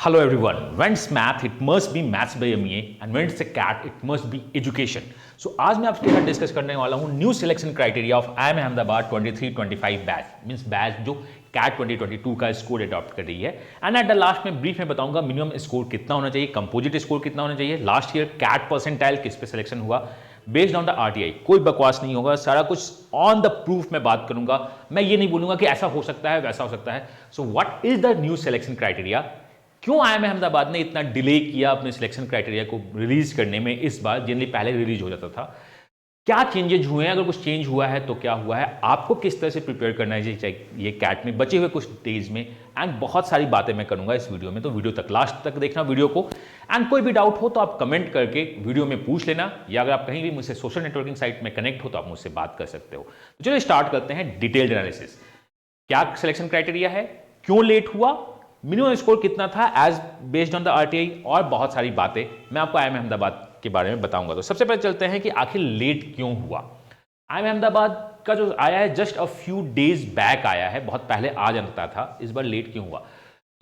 Hello everyone. When it's math, it must be maths by MEA, and when it's a cat, it must be education. So आज मैं आपके साथ discuss करने वाला हूँ new selection criteria of IIM Ahmedabad 23-25 batch means batch जो cat 2022 का score adopt कर रही है। एंड एट द लास्ट में ब्रीफ में बताऊंगा मिनिमम स्कोर कितना होना चाहिए, कंपोजिट स्कोर कितना होना चाहिए, लास्ट ईयर कैट परसेंटाइल किस पे सिलेक्शन हुआ बेस्ड ऑन द RTI। कोई बकवास नहीं होगा, सारा कुछ ऑन द प्रूफ में बात करूंगा। मैं ये नहीं बोलूंगा कि ऐसा हो सकता है वैसा हो सकता है। So what is the new selection criteria, क्यों IIM अहमदाबाद ने इतना डिले किया अपने सिलेक्शन क्राइटेरिया को रिलीज करने में इस बार, जनरली पहले रिलीज हो जाता था। क्या चेंजेज हुए हैं, अगर कुछ चेंज हुआ है तो क्या हुआ है, आपको किस तरह से प्रिपेयर करना चाहिए ये कैट में बचे हुए कुछ डेज में। एंड बहुत सारी बातें मैं करूंगा इस वीडियो में, तो वीडियो तक लास्ट तक देखना वीडियो को। एंड कोई भी डाउट हो तो आप कमेंट करके वीडियो में पूछ लेना, या अगर आप कहीं भी मुझसे सोशल नेटवर्किंग साइट में कनेक्ट हो तो आप मुझसे बात कर सकते हो। तो चलिए स्टार्ट करते हैं डिटेल्ड एनालिसिस। क्या सिलेक्शन क्राइटेरिया है, क्यों लेट हुआ, मिनिमम स्कोर कितना था as based on the RTI, और बहुत सारी बातें मैं आपको IIM अहमदाबाद के बारे में बताऊंगा। तो सबसे पहले चलते हैं कि आखिर लेट क्यों हुआ। IIM अहमदाबाद का जो आया है just a few days back आया है, बहुत पहले आ जाता था, इस बार लेट क्यों हुआ।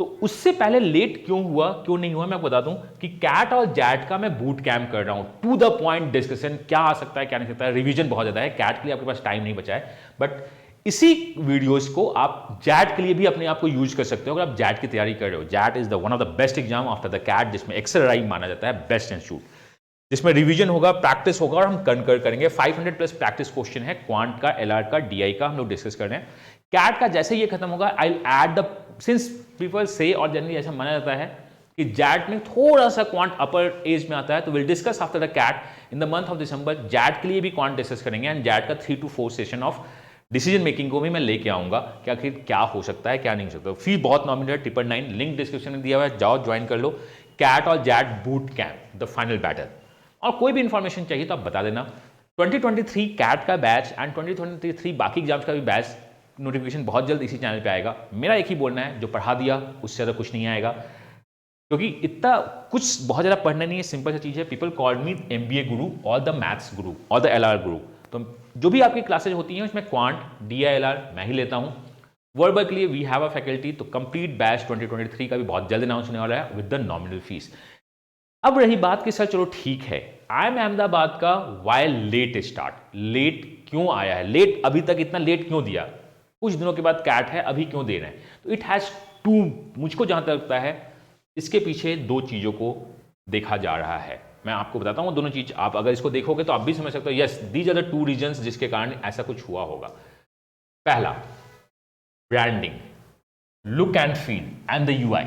तो उससे पहले लेट क्यों हुआ क्यों नहीं हुआ मैं आपको बता दूं कि कैट और जैट का मैं बूट कैंप कर रहा हूं, टू द पॉइंट डिस्कशन, क्या आ सकता है क्या नहीं सकता है। रिवीजन बहुत ज्यादा है, कैट के लिए आपके पास टाइम नहीं बचा है, बट इसी वीडियोस को आप जैट के लिए भी अपने आप को यूज कर सकते हो अगर आप जैट की तैयारी कर रहे हो। XAT is the one of the best exam after the CAT, जिसमें एक्सेल माना जाता है बेस्ट इंस्टीट्यूट, जिसमें रिवीजन होगा, प्रैक्टिस होगा और हम कंकर करेंगे। 500 प्लस प्रैक्टिस क्वेश्चन है, क्वांट का, LR का, DI का हम लोग डिस्कस कर रहे हैं। कैट का जैसे ये खत्म होगा आई एड द, सिंस पीपल से और जनरली ऐसा माना जाता है कि जैट में थोड़ा सा क्वांट अपर एज में आता है, तो will discuss after the CAT in the month of December. XAT के लिए भी क्वांट डिस्कस करेंगे एंड जैट का 3 to 4 session of decision making को भी मैं लेके आऊंगा कि आखिर क्या हो सकता है क्या नहीं हो सकता। फी बहुत नॉमिनल है, 999, लिंक डिस्क्रिप्शन में दिया हुआ है, जाओ ज्वाइन कर लो। कैट और XAT boot camp the final battle. और कोई भी इंफॉर्मेशन चाहिए तो आप बता देना। 2023 कैट का बैच एंड 2023 बाकी एग्जाम्स का भी बैच नोटिफिकेशन बहुत जल्द इसी चैनल पे आएगा। मेरा एक ही बोलना है, जो पढ़ा दिया उससे ज़्यादा कुछ नहीं आएगा, क्योंकि इतना कुछ बहुत ज़्यादा पढ़ना नहीं है, सिंपल सी चीज़ है। पीपल कॉल मी MBA गुरु और द मैथ्स गुरु और द LR गुरु। तो जो भी आपकी क्लासेज होती हैं उसमें क्वांट, DI, LR मैं ही लेता हूँ। वर्बल के लिए वी हैव अ फैकल्टी, तो कंप्लीट बैच 2023 का भी बहुत जल्द अनाउंस होने वाला है विद द नॉमिनल फीस। अब रही बात कि सर चलो ठीक है, IIM अहमदाबाद का वाई लेट स्टार्ट, लेट क्यों आया है, लेट अभी तक इतना लेट क्यों दिया, कुछ दिनों के बाद कैट है अभी क्यों दे रहे हैं। तो इट हैज टू, मुझको जहां तक लगता है इसके पीछे दो चीजों को देखा जा रहा है। मैं आपको बताता हूं दोनों चीज, आप अगर इसको देखोगे तो आप भी समझ सकते हो, yes these are the 2 reasons जिसके कारण ऐसा कुछ हुआ होगा। पहला, branding, look and feel and the UI।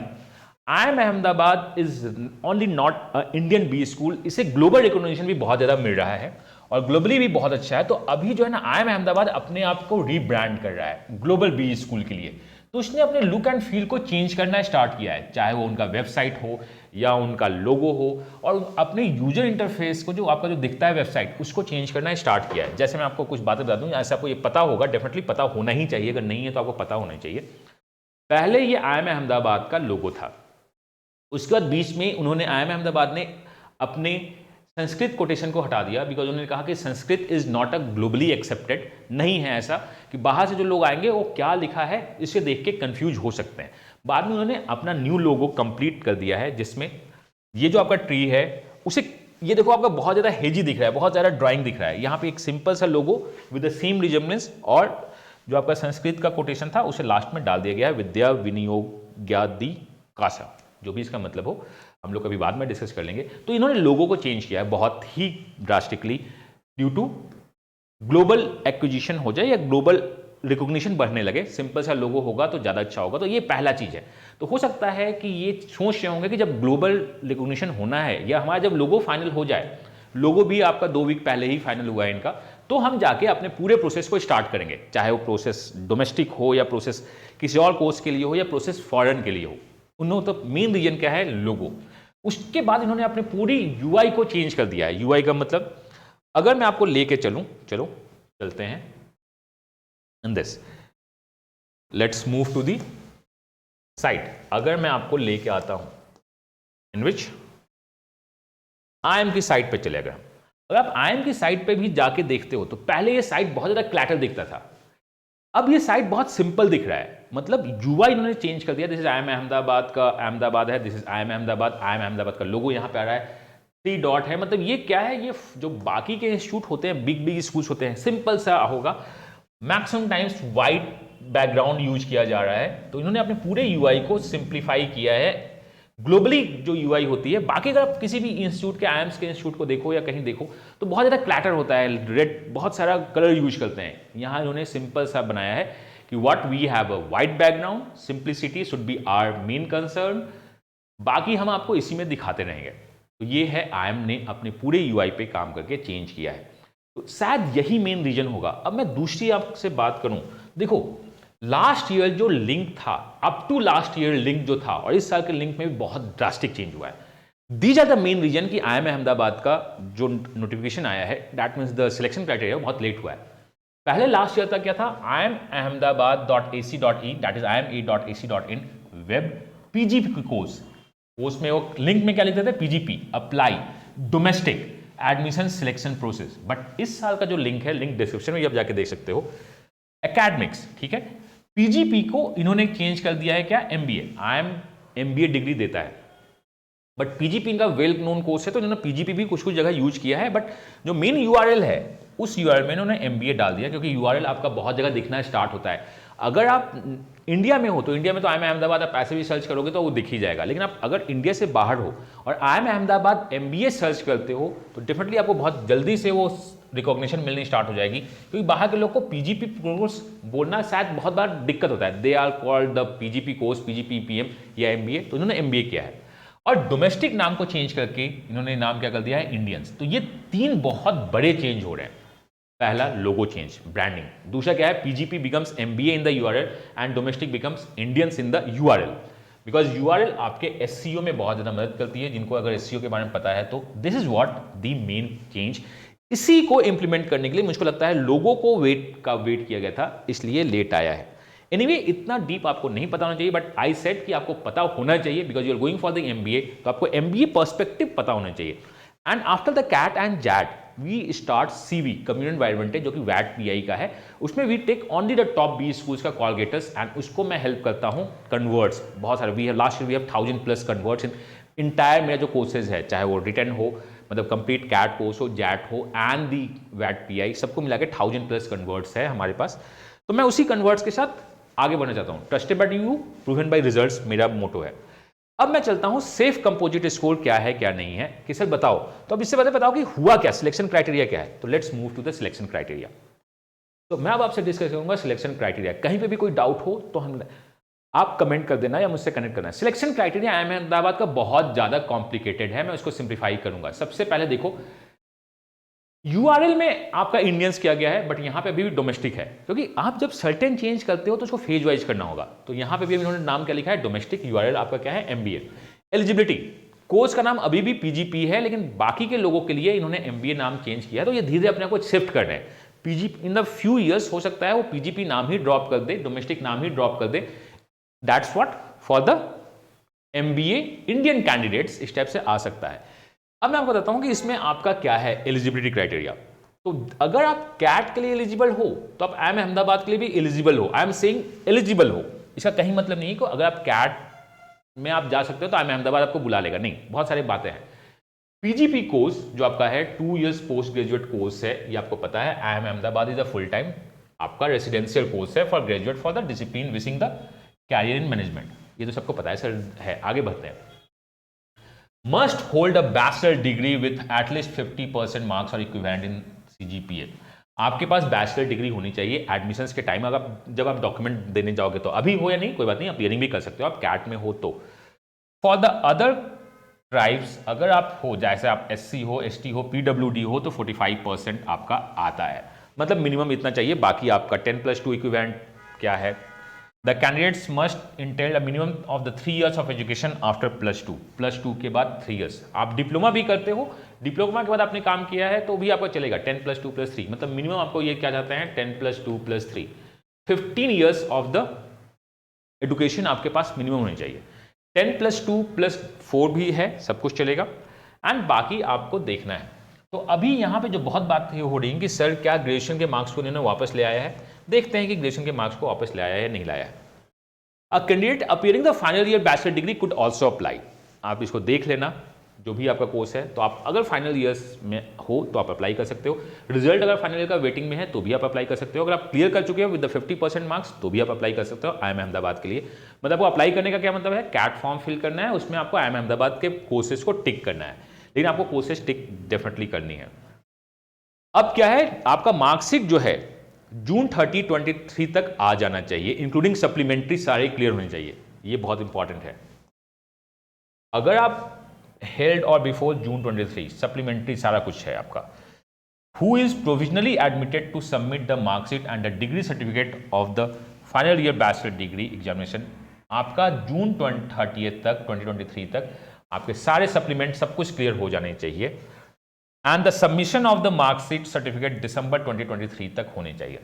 IIM Ahmedabad is only not a Indian B school, इसे ग्लोबल रिकॉग्निशन भी बहुत ज्यादा मिल रहा है और ग्लोबली भी बहुत अच्छा है। तो अभी जो है ना IIM अहमदाबाद अपने आप को रीब्रांड कर रहा है ग्लोबल बी स्कूल के लिए। तो उसने अपने लुक एंड फील को चेंज करना स्टार्ट किया है, चाहे वो उनका वेबसाइट हो या उनका लोगो हो, और अपने यूजर इंटरफेस को जो आपका जो दिखता है वेबसाइट, उसको चेंज करना स्टार्ट किया है। जैसे मैं आपको कुछ बातें बता दूं, ऐसा आपको ये पता होगा, डेफिनेटली पता होना ही चाहिए, अगर नहीं है तो आपको पता होना चाहिए। पहले ये IIM अहमदाबाद का लोगो था, उसके बाद बीच में उन्होंने IIM अहमदाबाद ने अपने संस्कृत कोटेशन को हटा दिया, बिकॉज उन्होंने कहा कि Sanskrit is not a globally accepted, नहीं है ऐसा कि बाहर से जो लोग आएंगे वो क्या लिखा है इसे देख के कंफ्यूज हो सकते हैं। बाद में उन्होंने अपना न्यू लोगो कंप्लीट कर दिया है, जिसमें ये जो आपका ट्री है उसे, ये देखो आपका बहुत ज्यादा हेजी दिख रहा है, बहुत ज्यादा ड्राइंग दिख रहा है। यहाँ पे एक सिंपल सा लोगो विद द सेम रिजेम्बलेंस, और जो आपका संस्कृत का कोटेशन था उसे लास्ट में डाल दिया गया है, विद्या विनियोगादि कासा, जो भी इसका मतलब हो हम लोग कभी बाद में डिस्कस कर लेंगे। तो इन्होंने लोगों को चेंज किया है बहुत ही drastically, due to global acquisition हो जाए या ग्लोबल रिकॉग्निशन बढ़ने लगे। सिंपल सा लोगो होगा तो ज़्यादा अच्छा होगा, तो ये पहला चीज़ है। तो हो सकता है कि ये सोच रहे होंगे कि जब ग्लोबल रिकॉग्निशन होना है या हमारा जब लोगो फाइनल हो जाए, लोगो भी आपका 2 वीक पहले ही फाइनल हुआ है इनका, तो हम जाके अपने पूरे प्रोसेस को स्टार्ट करेंगे, चाहे वो प्रोसेस डोमेस्टिक हो या प्रोसेस किसी और कोर्स के लिए हो या प्रोसेस फॉरेन के लिए हो। उन्होंने तो मेन रीजन क्या है, लोगो। उसके बाद इन्होंने अपने पूरी UI को चेंज कर दिया है। UI का मतलब, अगर मैं आपको लेके चलूं, चलो चलते हैं in this, let's move to the site. अगर मैं आपको लेके आता हूं इन विच IIM की साइट पे चले गए, अगर आप IIM की साइट पे भी जाके देखते हो तो पहले ये साइट बहुत ज्यादा क्लैटर दिखता था, अब ये साइट बहुत सिंपल दिख रहा है, मतलब यूआई इन्होंने चेंज कर दिया। This is I am Ahmedabad का अहमदाबाद है, this is I am Ahmedabad का लोगो यहाँ पे आ रहा है, 3 डॉट है। मतलब ये क्या है, ये जो बाकी के इंस्टीट्यूट होते हैं, बिग बिग स्कूल्स होते हैं, सिंपल सा होगा। Maximum times white background use किया जा रहा है, तो इन्होंने अपने पूरे यूआई को सिंप्लीफाई किया है। ग्लोबली जो यूआई होती है, बाकी अगर आप किसी भी इंस्टीट्यूट के, आईएम्स के इंस्टीट्यूट को देखो या कहीं देखो तो बहुत ज़्यादा क्लैटर होता है, रेड बहुत सारा कलर यूज करते हैं। यहाँ इन्होंने सिंपल सा बनाया है कि what we have a white background, simplicity should be our main concern, बाकी हम आपको इसी में दिखाते रहेंगे। तो ये है आईएम ने अपने पूरे यूआई पे काम करके चेंज किया है, तो शायद यही मेन रीजन होगा। अब मैं दूसरी आपसे बात करूं, देखो लास्ट ईयर जो लिंक था, up to last year link जो था और इस साल के लिंक में भी बहुत ड्रास्टिक चेंज हुआ है। These are the main reason कि आईएम अहमदाबाद का जो नोटिफिकेशन आया है, that means the selection criteria बहुत लेट हुआ है। पहले लास्ट ईयर तक क्या था, imahmedabad.ac.in, that is ima.ac.in web PGP course में वो लिंक में क्या लिखते थे, PGP apply domestic admission selection process. But इस साल का जो लिंक है, लिंक डिस्क्रिप्शन में आप जाके देख सकते हो, एकेडमिक्स, ठीक है। पीजीपी को इन्होंने चेंज कर दिया है क्या, एमबीए। आईएम एमबीए डिग्री देता है, बट पीजीपी इनका वेल नोन कोर्स है, तो इन्होंने पीजीपी भी कुछ कुछ जगह यूज किया है, बट जो मेन यूआरएल है उस यूआरएल में इन्होंने एमबीए डाल दिया, क्योंकि यूआरएल आपका बहुत जगह दिखना स्टार्ट होता है। अगर आप इंडिया में हो तो इंडिया में तो आईएम अहमदाबाद आप ऐसे भी सर्च करोगे तो वो दिख ही जाएगा, लेकिन आप अगर इंडिया से बाहर हो और आईएम अहमदाबाद एमबीए सर्च करते हो तो डेफिनेटली आपको बहुत जल्दी से वो रिकॉग्निशन मिलनी स्टार्ट हो जाएगी, क्योंकि बाहर के लोग को पीजीपी कोर्स बोलना शायद बहुत बार दिक्कत होता है। They are called the PGP course, PGP PM या एमबीए, तो इन्होंने एमबीए किया है। और डोमेस्टिक नाम को चेंज करके इन्होंने नाम क्या कर दिया है, इंडियंस। तो ये 3 बहुत बड़े चेंज हो रहे हैं। पहला लोगो चेंज, ब्रांडिंग। दूसरा क्या है, PGP becomes MBA in the URL and domestic becomes Indians in the URL, because URL आपके एससीओ में बहुत ज्यादा मदद करती है। जिनको अगर एससीओ के बारे में पता है तो this is what the main change. इसी को इंप्लीमेंट करने के लिए मुझको लगता है लोगों को वेट किया गया था, इसलिए लेट आया है। एनीवे इतना डीप आपको नहीं पता होना चाहिए, बट आई सेड कि आपको पता होना चाहिए, because you are going for the MBA, तो आपको एमबीए पर्सपेक्टिव पता होना चाहिए। And after the CAT and XAT we start CV community environment, जो कि वैट पीआई का है। उसमें we take only the top 20 schools का कॉलगेटर्स, एंड उसको मैं हेल्प करता हूँ कन्वर्ट्स बहुत सारे। We have last year we have 1000+ converts in entire मेरा जो कोर्सेज है, चाहे वो रिटर्न हो, मतलब कंप्लीट कैट कोर्स हो, जैट हो एंड दी वैट पीआई, सबको मिला के 1000+ कन्वर्ट्स है हमारे पास। तो मैं उसी कन्वर्ट्स के साथ आगे बढ़ना चाहता हूँ। Trusted bye you, proven by results मेरा मोटो है। अब मैं चलता हूं सेफ कंपोजिट स्कोर क्या है क्या नहीं है, कि सर बताओ। तो अब इससे पहले बताओ कि हुआ क्या, सिलेक्शन क्राइटेरिया क्या है। तो let's move to the selection criteria. तो मैं अब आपसे डिस्कस करूंगा सिलेक्शन क्राइटेरिया। कहीं पे भी कोई डाउट हो तो आप कमेंट कर देना या मुझसे कनेक्ट करना। सिलेक्शन क्राइटेरिया आईएम अहमदाबाद का बहुत ज्यादा कॉम्प्लिकेटेड है, मैं उसको सिंप्लीफाई करूंगा। सबसे पहले देखो, यूआरएल में आपका इंडियंस किया गया है, बट यहां पे अभी भी डोमेस्टिक है, क्योंकि आप जब सर्टेन चेंज करते हो तो उसको फेज वाइज करना होगा। तो यहां पे भी इन्होंने नाम क्या लिखा है, डोमेस्टिक। यूआरएल आपका क्या है, एमबीए। एलिजिबिलिटी, कोर्स का नाम अभी भी पीजीपी है, लेकिन बाकी के लोगों के लिए इन्होंने एमबीए नाम चेंज किया है। तो ये धीरे अपने आप को शिफ्ट कर रहे हैं। PGP in the few years हो सकता है वो पीजीपी नाम ही ड्रॉप कर दे, डोमेस्टिक नाम ही ड्रॉप कर दे। That's what for the MBA Indian candidates इस टाइप से आ सकता है। अब मैं आपको बताता हूं कि इसमें आपका क्या है एलिजिबिलिटी क्राइटेरिया। तो अगर आप कैट के लिए एलिजिबल हो तो आप आईएम अहमदाबाद के लिए भी एलिजिबल हो। आई एम सेइंग एलिजिबल हो, इसका कहीं मतलब नहीं है कि अगर आप कैट में आप जा सकते हो तो आईएम अहमदाबाद आपको बुला लेगा, नहीं। बहुत सारी बातें हैं। पीजीपी कोर्स जो आपका है 2 इयर्स पोस्ट ग्रेजुएट कोर्स है, ये आपको पता है। IIM Ahmedabad is a full time आपका रेसिडेंशियल कोर्स है for graduate for the discipline wishing the career in management. ये तो सबको पता है सर है। आगे बढ़ते हैं। Must hold a bachelor degree with at least 50% marks और इक्विवेलेंट इन सीजीपीए। आपके पास बैचलर डिग्री होनी चाहिए एडमिशंस के टाइम। अगर जब आप डॉक्यूमेंट देने जाओगे तो अभी हो या नहीं कोई बात नहीं, आप हियरिंग भी कर सकते हो, आप कैट में हो तो। फॉर द अदर ट्राइब्स अगर आप हो, जैसे आप एससी हो, एसटी हो, पीडब्ल्यूडी हो, तो 45% आपका आता है, मतलब मिनिमम इतना चाहिए। बाकी आपका 10+2 इक्विवेलेंट क्या है। The candidates must Intel a minimum of the 3 years of education after +2 के बाद 3 years। आप डिप्लोमा भी करते हो, डिप्लोमा के बाद आपने काम किया है तो भी आपका चलेगा 10+2+3, मतलब मिनिमम आपको ये क्या जाते हैं 10+2+3, 15 years ऑफ द एजुकेशन आपके पास मिनिमम होनी चाहिए। 10+2+4 भी है, सब कुछ चलेगा। एंड बाकी आपको देखना है। तो अभी यहाँ पे जो बहुत बात हो रही है कि सर क्या ग्रेजुएशन के मार्क्स को इन्होंने वापस ले आया है, देखते हैं कि ग्रेजुएशन के मार्क्स को वापस लाया है या नहीं लाया है। A candidate appearing the final year bachelor degree could also apply. आप इसको देख लेना, जो भी आपका कोर्स है, तो आप अगर फाइनल ईयर्स में हो तो आप अप्लाई कर सकते हो। रिजल्ट अगर फाइनल ईयर का वेटिंग में है तो भी आप अप्लाई कर सकते हो। अगर आप क्लियर कर चुके हो विद द 50% मार्क्स तो भी आप अप्लाई कर सकते हो IIM अहमदाबाद के लिए। मतलब वो अप्लाई करने का क्या मतलब है, कैट फॉर्म फिल करना है, उसमें आपको IIM अहमदाबाद के कोर्सेज को टिक करना है, लेकिन आपको कोर्सेज टिक डेफिनेटली करनी है। अब क्या है, आपका मार्कशीट जो है जून 30, 23 तक आ जाना चाहिए, इंक्लूडिंग सप्लीमेंट्री सारे क्लियर होने चाहिए। ये बहुत इंपॉर्टेंट है। अगर आप हेल्ड और बिफोर जून 23 सप्लीमेंट्री सारा कुछ है आपका। Who is provisionally admitted to submit the marksheet and the degree certificate of the final year bachelor degree examination. आपका जून 30 तक 2023 तक आपके सारे सप्लीमेंट सब कुछ क्लियर हो जाने चाहिए and the submission of the marksheet certificate दिसंबर 2023 तक होने चाहिए।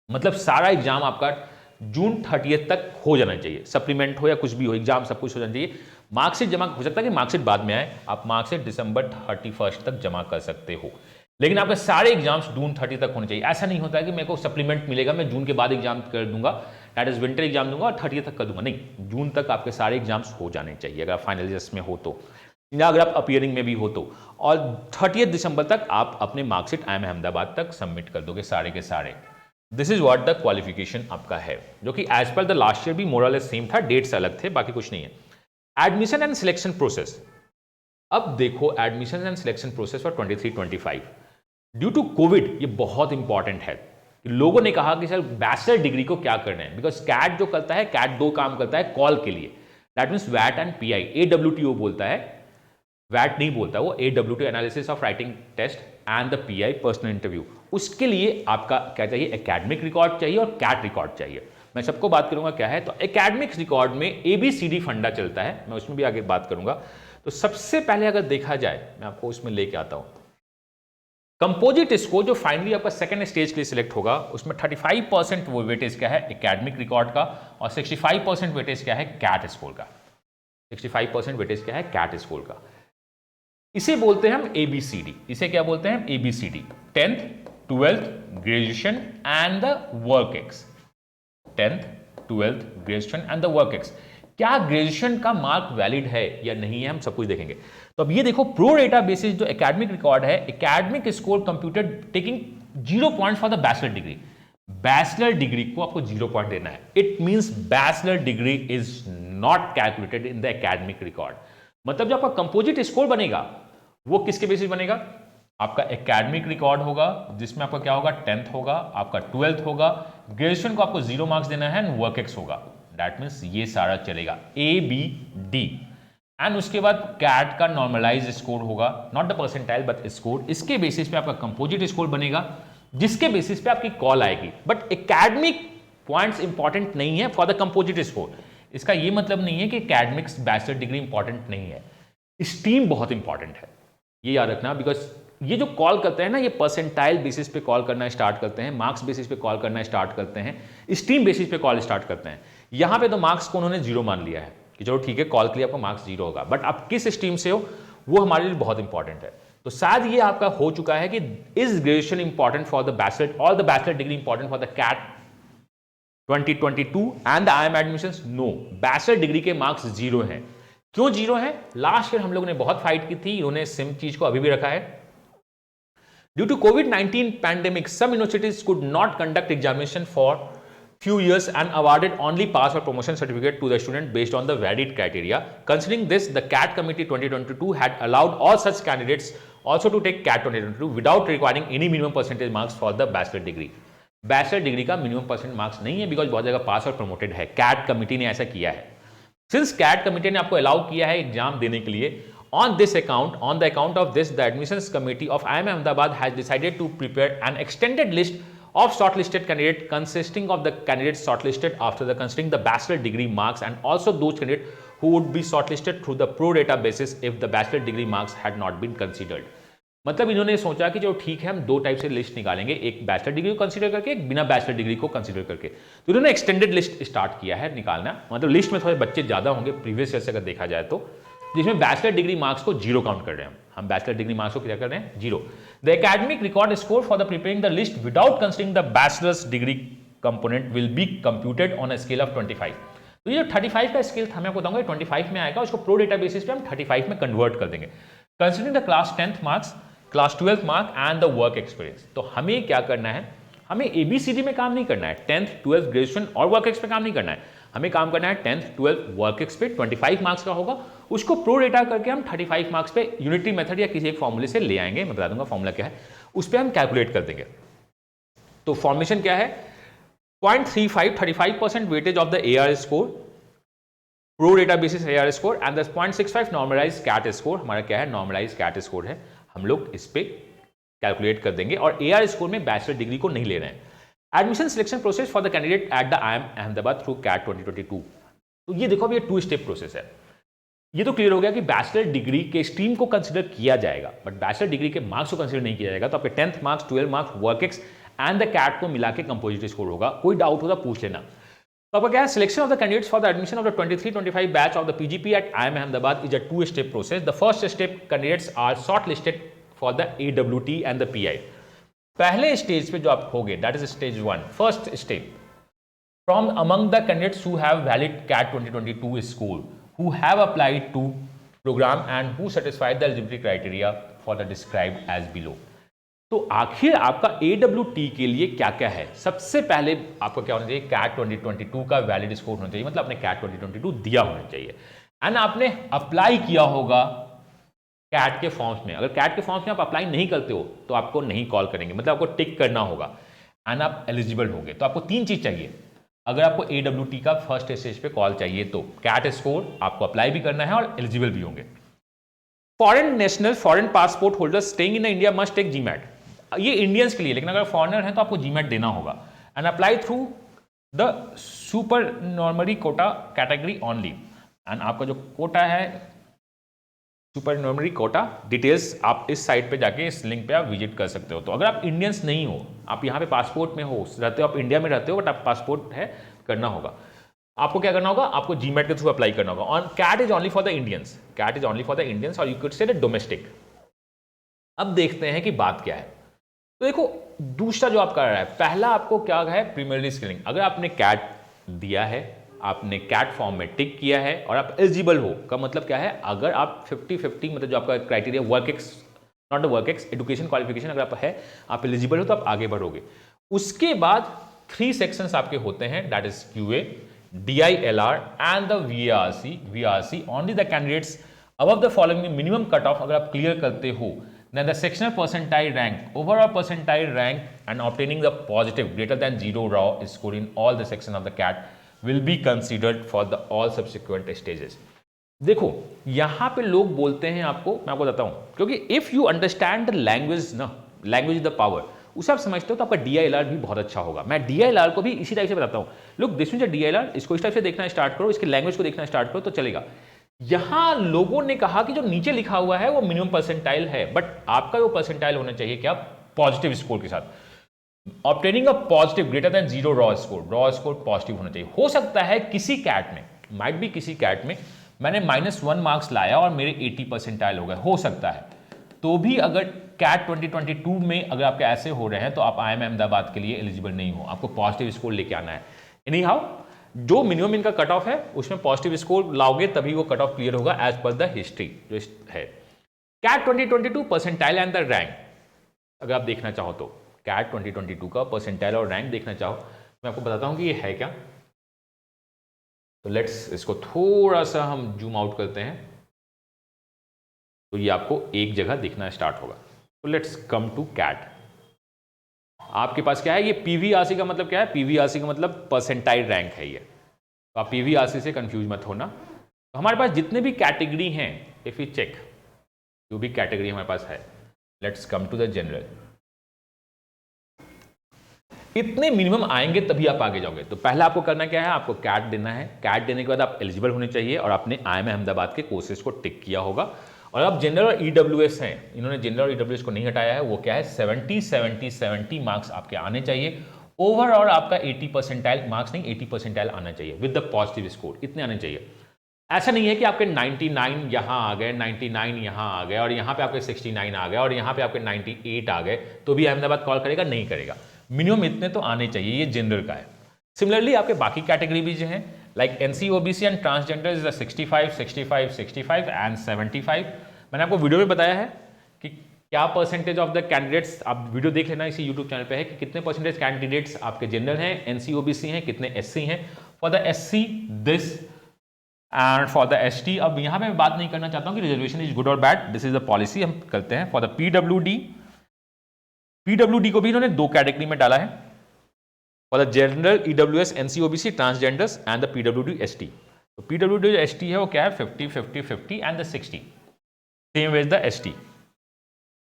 मतलब सारा एग्जाम आपका जून 30 तक हो जाना चाहिए, सप्लीमेंट हो या कुछ भी हो, एग्जाम सब कुछ हो जाना चाहिए। मार्कशीट जमा हो सकता है कि मार्कशीट बाद में आए, आप मार्कशीट दिसंबर 31 तक जमा कर सकते हो, लेकिन आपके सारे एग्जाम्स जून 30 तक होने चाहिए। ऐसा नहीं होता है कि मेरे को सप्लीमेंट मिलेगा, मैं जून के बाद एग्जाम कर दूंगा, दैट इज विंटर एग्जाम दूंगा और 30 तक कर दूंगा। नहीं, जून तक आपके सारे एग्जाम्स हो जाने चाहिए अगर आप फाइनल ईयर्स में हो तो, या अगर आप अपीयरिंग में भी हो तो। और 30 दिसंबर तक आप अपने मार्कशीट IIM अहमदाबाद तक सबमिट कर दोगे सारे के सारे। This is what the qualification आपका है, जो कि as per the last year भी मोर और लेस सेम था, डेट्स अलग थे, बाकी कुछ नहीं है। Admission and selection process. अब देखो admission and selection process for 23-25 due to COVID, ये बहुत इंपॉर्टेंट है। लोगों ने कहा कि सर बैचलर डिग्री को क्या करना है, बिकॉज कैट जो करता है, कैट दो काम करता है कॉल के लिए, दैट मीन्स वैट एंड PI। AWTO बोलता है, वैट नहीं बोलता, वो AWTO analysis of writing test and the PI personal interview. उसके लिए आपका क्या चाहिए, एकेडमिक रिकॉर्ड चाहिए और कैट रिकॉर्ड चाहिए। मैं सबको बात करूंगा क्या है, तो एकेडमिक रिकॉर्ड में ABCD फंडा चलता है, मैं उसमें भी आगे बात करूंगा। तो सबसे पहले अगर देखा जाए, मैं आपको उसमें लेके आता हूं कंपोजिट स्कोर, जो फाइनली आपका सेकंड स्टेज के लिए सिलेक्ट होगा, उसमें 35% वो वेटेज क्या है एकेडमिक रिकॉर्ड का, और 65% वेटेज क्या है कैट स्कोर का। 65% वेटेज क्या है कैट स्कोर का। इसे बोलते हैं हम ABCD। इसे क्या बोलते हैं ABCD, 10th 12th graduation and the work ex. 10th 12th graduation and the work ex. क्या ग्रेजुएशन का मार्क वैलिड है या नहीं है, हम सब कुछ देखेंगे। तो अब ये देखो, प्रो डेटा बेसिस जो एकेडमिक रिकॉर्ड है, academic score computed taking 0 point for the bachelor degree. Bachelor degree को आपको 0 पॉइंट देना है। It means bachelor degree is not calculated in the academic record. मतलब जो आपका कंपोजिट स्कोर बनेगा वो किसके बेसिस बनेगा, आपका एकेडमिक रिकॉर्ड होगा, जिसमें आपका क्या होगा 10th होगा, आपका 12th होगा, ग्रेजुएशन को आपको 0 मार्क्स देना है एंड वर्क एक्स होगा। दैट मीन्स ये सारा चलेगा ABD। एंड उसके बाद कैट का नॉर्मलाइज स्कोर होगा, not the percentile but score. इसके बेसिस पे आपका कंपोजिट स्कोर बनेगा, जिसके बेसिस पे आपकी कॉल आएगी। बट एकेडमिक पॉइंट्स इंपॉर्टेंट नहीं है फॉर द कंपोजिट स्कोर। इसका ये मतलब नहीं है कि एकेडमिक्स बैचलर डिग्री इंपॉर्टेंट नहीं है, स्ट्रीम बहुत इंपॉर्टेंट है, ये याद रखना। बिकॉज ये जो कॉल करते हैं ना, ये परसेंटाइल बेसिस पे कॉल करना स्टार्ट करते हैं, मार्क्स बेसिस पे कॉल करना स्टार्ट करते हैं, स्ट्रीम बेसिस पे कॉल स्टार्ट करते हैं। यहां पे तो मार्क्स को उन्होंने 0 मान लिया है कि चलो ठीक है, कॉल के लिए आपका मार्क्स 0 होगा, बट आप किस स्ट्रीम से हो वो हमारे लिए बहुत इंपॉर्टेंट है। तो शायद ये आपका हो चुका है कि is graduation important for the bachelor, all the bachelor degree important for the CAT 2022 and the IIM admissions. No, bachelor degree के मार्क्स 0 हैं। क्यों 0 है? लास्ट ईयर हम लोगों ने बहुत फाइट की थी, इन्होंने सेम चीज को अभी भी रखा है। Due to COVID-19 pandemic, some universities could not conduct examination for few years and awarded only pass or promotion certificate to the student based on the varied criteria. Considering this, the CAT Committee 2022 had allowed all such candidates also to take CAT 2022 without requiring any minimum percentage marks for the bachelor degree. Bachelor degree का minimum percent marks नहीं है, because बहुत जगह पास और promoted है। Cat committee ने ऐसा किया है। सिंस कैट कमिटी ने आपको अलाउ किया है एग्जाम देने के लिए, on the account of this, the admissions committee of IIM Ahmedabad has decided to prepare an extended list of shortlisted candidates consisting of the candidates shortlisted after the considering the bachelor degree marks and also those candidates who would be shortlisted through the pro rata basis if the bachelor degree marks had not been considered. मतलब इन्होंने सोचा कि जो ठीक है, हम दो type से लिस्ट निकालेंगे, एक बैचलर डिग्री को कंसीडर करके, एक बिना बैचलर डिग्री को कंसीडर करके। तो इन्होंने एक्सटेंडेड लिस्ट स्टार्ट किया है निकालना। मतलब लिस्ट में थोड़े बच्चे ज्यादा होंगे प्रीवियस ईयर से अगर देखा जाए तो, जिसमें बैचलर डिग्री मार्क्स को 0 काउंट कर रहे हैं हम। हम बैचलर डिग्री मार्क्स को क्या कर रहे हैं, 0. The academic record score for the preparing the list without considering the bachelors degree component will be computed on a scale of 25. तो ये जो 35 का स्केल था मैं आपको बताऊंगा 25 में आएगा, उसको प्रो डेटा बेसिस पे हम 35 में कन्वर्ट कर देंगे, considering the class 10th marks, class 12th mark and the work experience. तो हमें क्या करना है, हमें ABCD में काम नहीं करना है, 10th 12th ग्रेजुएशन और वर्क एक्स पे काम नहीं करना है, हमें काम करना है 10th 12th वर्क एक्स पे 25 मार्क्स का होगा, उसको प्रो डेटा करके हम 35 मार्क्स पे यूनिटरी मेथड या किसी एक फॉर्मूले से ले आएंगे, मैं बता दूंगा फॉर्मूला क्या है, उस पर हम कैलकुलेट कर देंगे. तो फॉर्मेशन क्या है, 0.35 35% weightage of the AR score, pro data basis AR score and the 0.65 normalise CAT score. हमारा क्या है, नॉर्मलाइज कैट स्कोर है, हम लोग इस पे कैलकुलेट कर देंगे. और AR स्कोर में बैचलर डिग्री को नहीं ले रहे हैं. Admission selection process for the candidate at the IIM Ahmedabad through CAT 2022. तो ये देखो, ये 2 स्टेप प्रोसेस है. ये तो क्लियर हो गया कि बैचलर डिग्री के स्ट्रीम को कंसिडर किया जाएगा, बट बैचलर डिग्री के मार्क्स को कंसिडर नहीं किया जाएगा. तो आपके 10th marks, 12 marks, work ex and the CAT को मिला के कंपोजिट स्कोर होगा. कोई डाउट होगा पूछ लेना. तो आपका क्या है, selection of the candidates for the admission of the 23-25 batch of the PGP at IIM Ahmedabad is a 2 step process. The first step, candidates are short listed for the AWT and the PI. पहले stage पे जो आप होगे, that is stage 1, first step, from among the candidates who have valid CAT 2022 score, who have applied to programme and who satisfied the eligibility criteria for the described as below. तो आखिर आपका AWT के लिए क्या क्या है, सबसे पहले आपको क्या होना चाहिए, CAT 2022 का वैलिड स्कोर होना चाहिए, मतलब आपने CAT 2022 दिया होना चाहिए एंड आपने अप्लाई किया होगा कैट के फॉर्म्स में. अगर कैट के फॉर्म्स में आप अप्लाई नहीं करते हो तो आपको नहीं कॉल करेंगे, मतलब आपको टिक करना होगा एंड आप एलिजिबल होंगे. तो आपको 3 चीज चाहिए अगर आपको AWT का फर्स्ट स्टेज पे कॉल चाहिए तो. कैट स्कोर, आपको अप्लाई भी करना है और एलिजिबल भी होंगे. Foreign national, foreign passport holder staying in India must take GMAT. ये इंडियंस के लिए, लेकिन अगर फॉरेनर है तो आपको GMAT देना होगा and apply through the supernumerary quota category only. And आपका जो कोटा है, सुपर नॉर्मरी कोटा डिटेल्स, आप इस साइट पे जाके इस लिंक पे आप विजिट कर सकते हो. तो अगर आप इंडियंस नहीं हो, आप यहाँ पे पासपोर्ट में हो, रहते हो, आप इंडिया में रहते हो बट आप पासपोर्ट है, करना होगा, आपको क्या करना होगा, आपको GMAT के थ्रू अप्लाई करना होगा. On CAT is only for the Indians, CAT is only for the Indians और you could say the domestic. अब देखते हैं कि बात क्या है. तो देखो, दूसरा जो आप कर रहा है, पहला आपको क्या है, प्रीलिमिनरी स्क्रीनिंग. अगर आपने कैट दिया है, आपने कैट फॉर्म में टिक किया है और आप एलिजिबल हो, का मतलब क्या है, अगर आप 50-50 मतलब जो आपका criteria work ex, not the work ex, education qualification अगर आप है, आप एलिजिबल हो तो आप आगे बढ़ोगे. उसके बाद 3 सेक्शंस आपके होते हैं, that is QA, DILR and the VRC. Only the candidates above the following minimum cut of अगर आप क्लियर करते हो, then the sectional percentile rank, overall percentile rank and obtaining the positive greater than 0 raw score in all the section of the CAT will be considered for the all subsequent stages. देखो, यहां पे लोग बोलते हैं आपको, मैं आपको बताता हूं, क्योंकि if you understand the language ना, लैंग्वेज इज द पावर, उसे आप समझते हो तो आपका DILR भी बहुत अच्छा होगा. मैं DILR को भी इसी टाइप से बताता हूं. लोग दिस इज DILR, इसको इस टाइप से देखना स्टार्ट करो, इसके लैंग्वेज को देखना स्टार्ट करो तो चलेगा. यहां लोगों ने कहा कि जो नीचे लिखा हुआ है वो मिनिमम परसेंटाइल है, बट आपका वो परसेंटाइल होना चाहिए क्या, पॉजिटिव स्कोर के साथ. Obtaining a positive greater than 0 raw score positive होना चाहिए. हो सकता है किसी कैट में, माइट भी किसी कैट में मैंने -1 मार्क्स लाया और मेरे 80 परसेंटाइल हो गए, हो सकता है. तो भी अगर कैट 2022 में अगर आपके ऐसे हो रहे हैं तो आप IIM अहमदाबाद के लिए एलिजिबल नहीं हो, आपको पॉजिटिव स्कोर लेके आना है. एनी हाउ, जो मिनिमम इनका कट ऑफ है उसमें पॉजिटिव स्कोर लाओगे तभी वो कट ऑफ क्लियर होगा एज पर द हिस्ट्री जो है. CAT 2022 percentile and the rank अगर आप देखना चाहो तो, कैट 2022 का परसेंटाइल और रैंक देखना चाहो, मैं आपको बताता हूं कि ये है क्या. तो लेट्स इसको थोड़ा सा हम जूम आउट करते हैं, तो ये आपको एक जगह दिखना स्टार्ट होगा. तो लेट्स कम टू कैट. आपके पास क्या है, ये PVRC का मतलब क्या है, PVRC का मतलब परसेंटाइल रैंक है ये. तो आप PVRC से कंफ्यूज मत होना. तो हमारे पास जितने भी कैटेगरी हैं, इफ यू चेक जो भी कैटेगरी हमारे पास है, let's come to the general. इतने मिनिमम आएंगे तभी आप आगे जाओगे. तो पहला आपको करना क्या है, आपको कैट देना है. कैट देने के बाद आप एलिजिबल होने चाहिए और आपने IIM अहमदाबाद के कोर्सेज को टिक किया होगा. और अब जनरल और EWS हैं, इन्होंने जनरल और EWS को नहीं हटाया है, वो क्या है 70 मार्क्स आपके आने चाहिए. ओवरऑल आपका 80 परसेंटाइल मार्क्स नहीं, 80 परसेंटाइल आना चाहिए विद द पॉजिटिव स्कोर, इतने आने चाहिए. ऐसा नहीं है कि आपके 99 यहाँ आ गए, 99 यहाँ आ गए और यहाँ पे आपके 69 आ गए और यहाँ पे आपके 98 आ गए तो भी अहमदाबाद कॉल करेगा, नहीं करेगा। मिनिमम इतने तो आने चाहिए, ये जनरल का है। सिमिलरली आपके बाकी कैटेगरी भी जो हैं like NC OBC and transgender is the 65, 65, 65 and 75। मैंने आपको वीडियो में बताया है कि क्या परसेंटेज ऑफ द कैंडिडेट्स, आप वीडियो देख लेना इसी यूट्यूब चैनल पे है कि कितने परसेंटेज कैंडिडेट्स आपके जनरल हैं, एनसी ओबीसी हैं, कितने एससी हैं। For the SC this and for the ST, अब यहाँ पे मैं बात नहीं करना चाहता हूँ कि रिजर्वेशन इज गुड और bad, this is the policy हम करते हैं। फॉर द पीडब्ल्यूडी, पीडब्ल्यूडी को भी इन्होंने दो कैटेगरी में डाला है, for the general EWS NC OBC transgenders and the PWD ST. तो पीडब्ल्यूडी जो एसटी है वो क्या है 50 50 50 and the 60, same with the ST.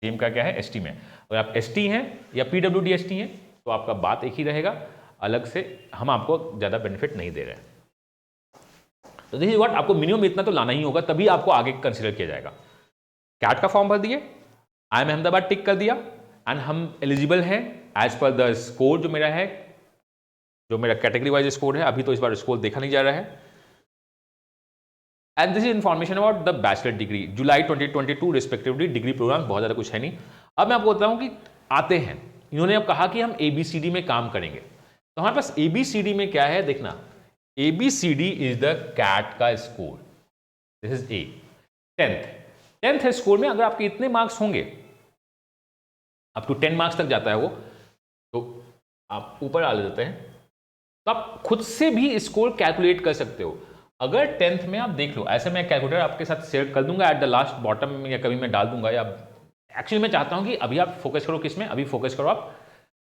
Same का क्या है एसटी में, अगर आप एसटी हैं या पीडब्ल्यूडी एसटी हैं तो आपका बात एक ही रहेगा, अलग से हम आपको ज्यादा बेनिफिट नहीं दे रहे हैं। तो दिस इज व्हाट, आपको मिनिमम इतना तो लाना ही होगा तभी आपको आगे कंसीडर किया जाएगा। कैट का फॉर्म भर दिए, आई एम अहमदाबाद टिक कर दिया एंड हम एलिजिबल हैं एज पर द स्कोर जो मेरा है, जो मेरा कैटेगरी वाइज स्कोर है। अभी तो इस बार स्कोर देखा नहीं जा रहा है। And this is information about the bachelor degree July 2022 respectively. Degree programme बहुत ज़्यादा कुछ है नहीं। अब मैं आपको बताता हूँ कि आते हैं, इन्होंने अब कहा कि हम ABCD में काम करेंगे, तो हमारे पास ABCD में क्या है देखना। ABCD इज द कैट का score, this is A। 10th score में अगर आपके इतने मार्क्स होंगे, अप टू 10 मार्क्स तक जाता है वो, तो आप ऊपर आ जाते हैं, तो आप खुद से भी स्कोर कैलकुलेट कर सकते हो। अगर 10th में आप देख लो, ऐसे मैं कैलकुलेटर आपके साथ शेयर कर दूंगा एट द लास्ट बॉटम में, या कभी मैं डाल दूंगा, या एक्चुअली मैं चाहता हूं कि अभी आप फोकस करो किस में, अभी फोकस करो आप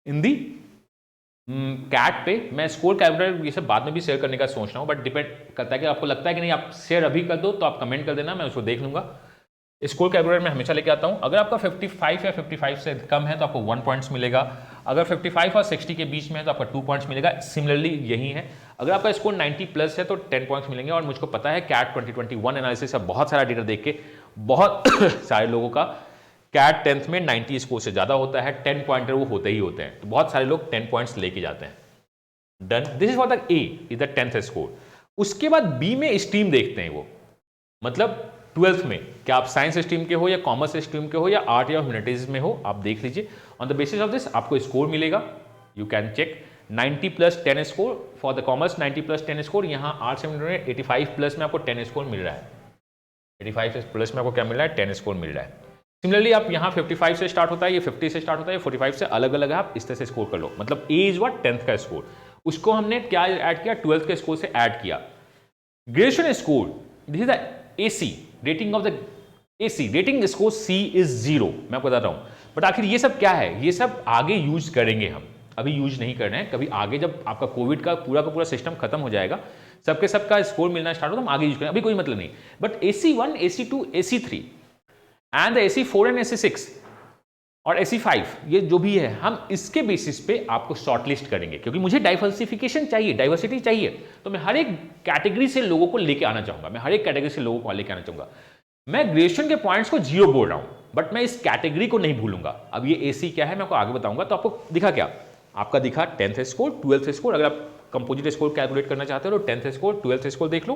इन दी कैट पे। मैं स्कोर कैलकुलेटर ये सब बाद में भी शेयर करने का सोच रहा हूँ, बट डिपेंड करता है कि आपको लगता है कि नहीं आप शेयर अभी कर दो तो आप कमेंट कर देना, मैं उसको देख लूंगा। स्कोर कैलकुलेटर मैं हमेशा लेके आता हूं। अगर आपका 55 या 55 से कम है तो आपको 1 पॉइंट्स मिलेगा, अगर 55 और 60 के बीच में है तो आपका 2 पॉइंट्स मिलेगा। सिमिलरली यही है, अगर आपका स्कोर 90 प्लस है तो 10 पॉइंट्स मिलेंगे। और मुझको पता है कैट 2021 एनालिसिस है, बहुत सारा डेटा देख के बहुत सारे लोगों का कैट 10th में 90 स्कोर से ज्यादा होता है, 10 पॉइंटर वो होते ही होते हैं, तो बहुत सारे लोग 10 पॉइंट्स लेके जाते हैं। Done, this is for the A is the 10th score. उसके बाद B में स्ट्रीम देखते हैं, वो मतलब 12th में क्या आप साइंस स्ट्रीम के हो या कॉमर्स स्ट्रीम के हो या आर्ट या ह्यूमैनिटीज में हो, आप देख लीजिए। On the basis of this आपको स्कोर मिलेगा, you can check 90 plus 10 score for the commerce, 90 plus 10 score. यहाँ आर्ट से 85 प्लस में आपको 10 स्कोर मिल रहा है, 85 प्लस में आपको क्या मिल रहा है 10 स्कोर मिल रहा है। सिमिलरली आप यहाँ 55 से स्टार्ट होता है, ये 50 से स्टार्ट होता है, 45 से, अलग अलग है, आप इस तरह से स्कोर कर लो। मतलब A इज व्हाट 10th का स्कोर, उसको हमने क्या ऐड किया 12th के स्कोर से ऐड किया। Graduation score, this is the AC rating of the AC rating score C is 0, मैं आपको बताता हूं। बट आखिर ये सब क्या है, ये सब आगे यूज करेंगे हम, अभी यूज नहीं कर रहे हैं। कभी आगे जब आपका कोविड का पूरा सिस्टम खत्म हो जाएगा, सबके सबका स्कोर मिलना स्टार्ट हो, तो हम आगे यूज करेंगे, अभी कोई मतलब नहीं। But AC1, AC2, AC3 and AC4 and AC6 और AC5, ये जो भी है, हम इसके बेसिस पे आपको शॉर्टलिस्ट करेंगे, क्योंकि मुझे डाइवर्सिफिकेशन चाहिए, डाइवर्सिटी चाहिए। तो मैं हर एक कैटेगरी से लोगों को लेके आना चाहूंगा, मैं हर एक कैटेगरी से लोगों को लेके आना चाहूंगा। मैं ग्रेजुएशन के पॉइंट्स को 0 बोल रहा हूं, बट मैं इस कैटेगरी को नहीं भूलूंगा। अब ये AC क्या है मैं आपको आगे बताऊंगा। तो आपको दिखा क्या, आपका दिखा 10th स्कोर, 12th स्कोर। अगर आप कंपोजिट स्कोर कैलकुलेट करना चाहते हो तो 10th स्कोर, 12th स्कोर देख लो।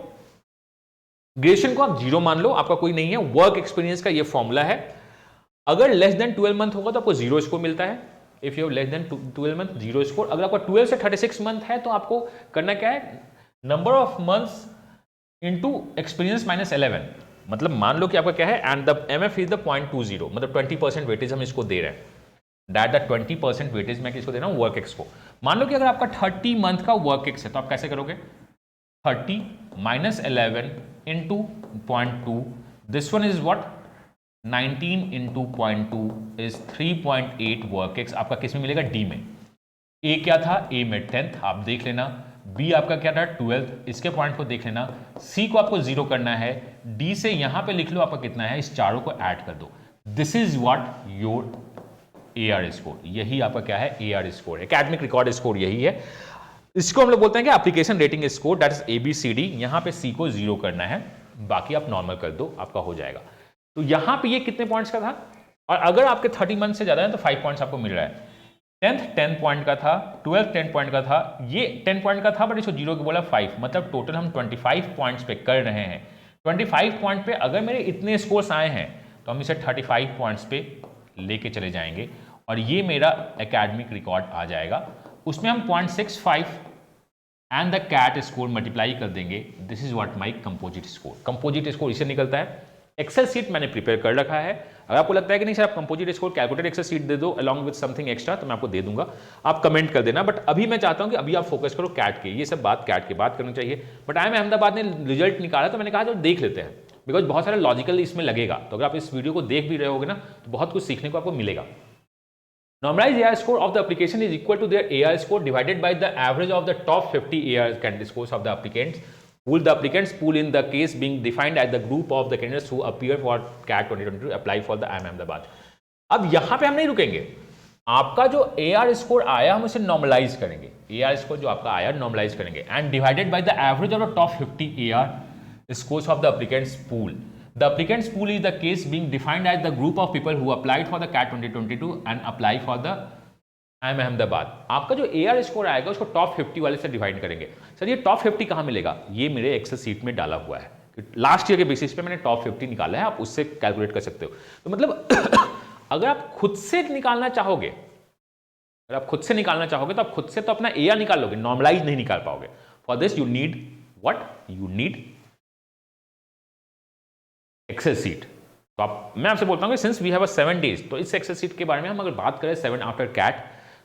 ग्रेजुएशन को आप 0 मान लो, आपका कोई नहीं है। वर्क एक्सपीरियंस का ये फॉर्मूला है, अगर लेस देन 12 मंथ होगा तो आपको 0 स्कोर मिलता है। If you less than 12 month 0 score. अगर आपका 12 से 36 मंथ है तो आपको करना क्या है, number of months into experience minus 11। मतलब मान लो कि आपका क्या है, and the MF is the 0.20, मतलब 20% वेटेज हम इसको दे रहे हैं। दैट द 20% वेटेज मैं किसको दे रहा हूं, वर्क एक्स को। मान लो कि अगर आपका 30 मंथ का वर्क एक्स है तो आप कैसे करोगे, 30 minus 11 into 0.2, this one is what 19 into 0.2 is 3.8 work ex. आपका किस में मिलेगा, डी में। ए क्या था, ए में 10th, आप देख लेना। बी आपका क्या था, 12th, इसके पॉइंट को देख लेना। सी को आपको 0 करना है। डी से यहां पे लिख लो आपका कितना है, इस चारों को ऐड कर दो। This is what your AR score. यही आपका क्या है, AR score, academic record score यही है। इसको हम लोग बोलते हैं कि application rating score, that is ABCD। यहां पे सी को 0 करना है, बाकी आप नॉर्मल कर दो, आपका हो जाएगा। तो यहां पे ये कितने पॉइंट्स का था, और अगर आपके 30 मंथ से ज्यादा है तो 5 पॉइंट्स आपको मिल रहा है। 10th 10 पॉइंट का था, 12th 10 पॉइंट का था, ये 10 पॉइंट का था बट इसको जीरो के बोला 5, मतलब टोटल हम 25 पॉइंट्स पे कर रहे हैं। 25 पॉइंट पे अगर मेरे इतने स्कोर्स आए हैं तो हम इसे 35 पॉइंट्स पे लेके चले जाएंगे और ये मेरा एकेडमिक रिकॉर्ड आ जाएगा। उसमें हम 0.65 and the CAT score multiply कर देंगे। This is what my composite score. Composite score इससे निकलता है। एक्सेल सीट मैंने प्रिपेयर कर रखा है। अगर आपको लगता है कि नहीं सर आप composite score calculated excel sheet दे दो अलॉन्ग विद समथिंग एक्स्ट्रा, तो मैं आपको दे दूंगा, आप कमेंट कर देना। बट अभी मैं चाहता हूं कि अभी आप फोकस करो कैट के, ये सब बात कैट के बाद करनी चाहिए। बट आई एम अहमदाबाद ने रिजल्ट निकाला तो मैंने कहा जो देख लेते हैं, बिकॉज बहुत सारा लॉजिकल इसमें लगेगा। तो अगर आप इस वीडियो को देख भी रहे होगे ना तो बहुत कुछ सीखने को आपको मिलेगा। Normalized AR score of the application is equal to their AR score divided by the average of the top 50 AR candidate scores of the applicants. Pool the applicants pool in the case being defined as the group of the candidates who appear for CAT 2022 apply for the IIM Ahmedabad. अब यहां पे हम नहीं रुकेंगे। आपका जो AR score आया हम उसे नॉर्मलाइज करेंगे। AR स्कोर जो आपका आया नॉर्मलाइज करेंगे and divided by the average of the top 50 AR scores of the applicants pool. The applicants pool is the case being defined as the group of people who applied for the CAT 2022 and apply for the IIM Ahmedabad. आपका जो AR score आएगा उसको top 50 वाले से divide करेंगे। Sir ये top 50 कहाँ मिलेगा? ये मेरे एक्सेल सीट में डाला हुआ है। लास्ट ईयर के बेसिस पे मैंने टॉप 50 निकाला है, आप उससे कैलकुलेट कर सकते हो। तो मतलब अगर आप खुद से निकालना चाहोगे, अगर आप खुद से निकालना चाहोगे तो आप खुद से तो अपना AR निकाल लोगे, नॉर्मलाइज नहीं निकाल पाओगे। For this you need what? You need Excel sheet. तो आप, मैं आपसे बोलता हूँ कि सिंस वी हैव 7 डेज, तो इस एक्सेल सीट के बारे में हम अगर बात करें 7 आफ्टर कैट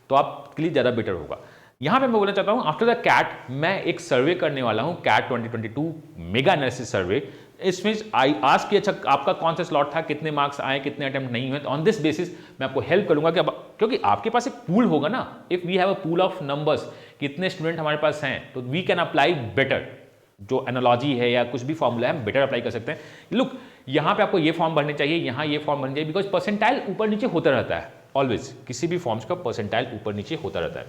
तो आपके लिए ज़्यादा बेटर होगा। यहाँ पे मैं बोलना चाहता हूँ आफ्टर द कैट मैं एक सर्वे करने वाला हूँ, कैट 2022 मेगा एनालिसिस सर्वे। इसमें आई आस्क कि अच्छा आपका कौन सा स्लॉट था, कितने मार्क्स आए, कितने अटेम्प्ट नहीं हुए। तो ऑन दिस बेसिस मैं आपको हेल्प करूँगा कि अब क्योंकि आपके पास एक पूल होगा ना, if we have a pool of numbers, कितने स्टूडेंट हमारे पास हैं, तो वी कैन अप्लाई बेटर। जो एनालॉजी है या कुछ भी फॉर्मूला है हम बेटर अप्लाई कर सकते हैं। लुक यहाँ पे आपको ये फॉर्म भरने चाहिए, यहाँ ये फॉर्म भरने चाहिए, बिकॉज परसेंटाइल ऊपर नीचे होता रहता है ऑलवेज, किसी भी फॉर्म्स का परसेंटाइल ऊपर नीचे होता रहता है।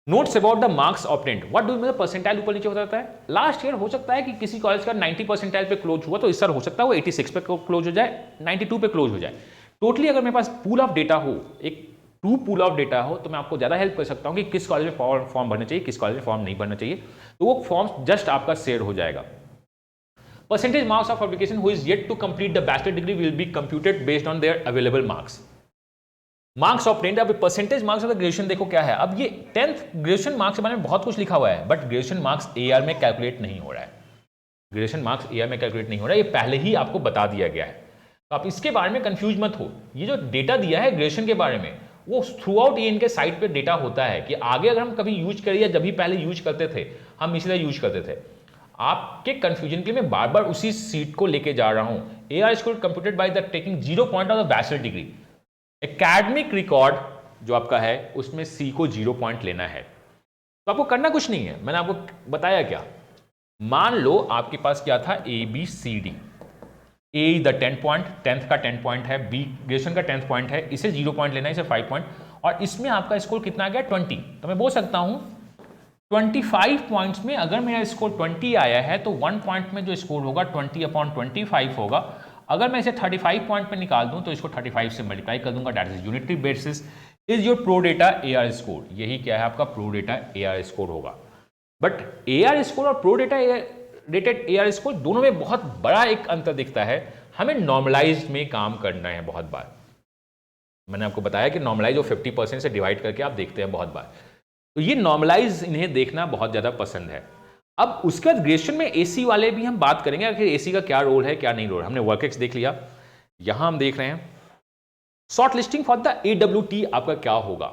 Notes about the marks obtained, what do मतलब परसेंटाइल ऊपर नीचे होता रहता है। लास्ट ईयर हो सकता है कि किसी कॉलेज का 90 परसेंटाइल पे क्लोज हुआ, तो इस साल हो सकता है वो 86 पे क्लोज हो जाए, 92 पे क्लोज हो जाए। टोटली अगर मेरे पास पूल ऑफ डेटा हो, एक ट्रू पूल ऑफ डेटा हो, तो मैं आपको ज़्यादा हेल्प कर सकता हूँ कि किस कॉलेज में फॉर्म भरना चाहिए, किस कॉलेज में फॉर्म नहीं भरना चाहिए। तो वो फॉर्म जस्ट आपका शेयर हो जाएगा। Percentage marks of application who is yet to complete the bachelor degree will be computed based on their available marks. Marks obtained, अब percentage marks of the graduation देखो क्या है। अब ये 10th ग्रेजुएशन मार्क्स के बारे में बहुत कुछ लिखा हुआ है, बट ग्रेजुएशन मार्क्स AR में कैलकुलेट नहीं हो रहा है। ग्रेजुएशन मार्क्स AR में कैलकुलेट नहीं हो रहा है, ये पहले ही आपको बता दिया गया है। तो आप इसके बारे में कंफ्यूज मत हो। ये जो डेटा दिया है ग्रेजुएशन के बारे में, वो थ्रू आउट ये इनके साइट पे डेटा होता है कि आगे अगर हम कभी यूज करें या जब भी पहले यूज करते थे हम इसी तरह यूज करते थे। आपके कंफ्यूजन के लिए मैं बार बार उसी सीट को लेके जा रहा हूं। AR score computed by the taking 0 point of the bachelor degree. Academic record जो आपका है उसमें C को 0 पॉइंट लेना है। तो आपको करना कुछ नहीं है, मैंने आपको बताया क्या। मान लो आपके पास क्या था ABCD, A the 10 point, 10th का 10 पॉइंट है, B ग्रेजुएशन का 10th पॉइंट है, इसे 0 पॉइंट लेना है, इसे 5 पॉइंट, और इसमें आपका स्कोर कितना आ गया 20। तो मैं बोल सकता हूं 25 पॉइंट्स में अगर मेरा स्कोर 20 आया है तो 1 पॉइंट में जो स्कोर होगा 20/25 होगा। अगर मैं इसे 35 पॉइंट पे निकाल दूं तो इसको 35 से मल्टीप्लाई कर दूंगा, that is unitary basis is your pro data AR score. यही क्या है आपका प्रो डेटा AR स्कोर होगा। बट AR स्कोर और pro data rated AR score दोनों में बहुत बड़ा एक अंतर दिखता है। हमें नॉर्मलाइज में काम करना है बहुत बार। मैंने आपको बताया कि नॉर्मलाइज और 50% से डिवाइड करके आप देखते हैं बहुत बार, तो ये नॉर्मलाइज इन्हें देखना बहुत ज़्यादा पसंद है। अब उसके बाद ग्रेजुएशन में AC वाले भी हम बात करेंगे, आखिर AC का क्या रोल है क्या नहीं रोल। हमने वर्कएक्स देख लिया, यहां हम देख रहे हैं short listing for the AWT आपका क्या होगा।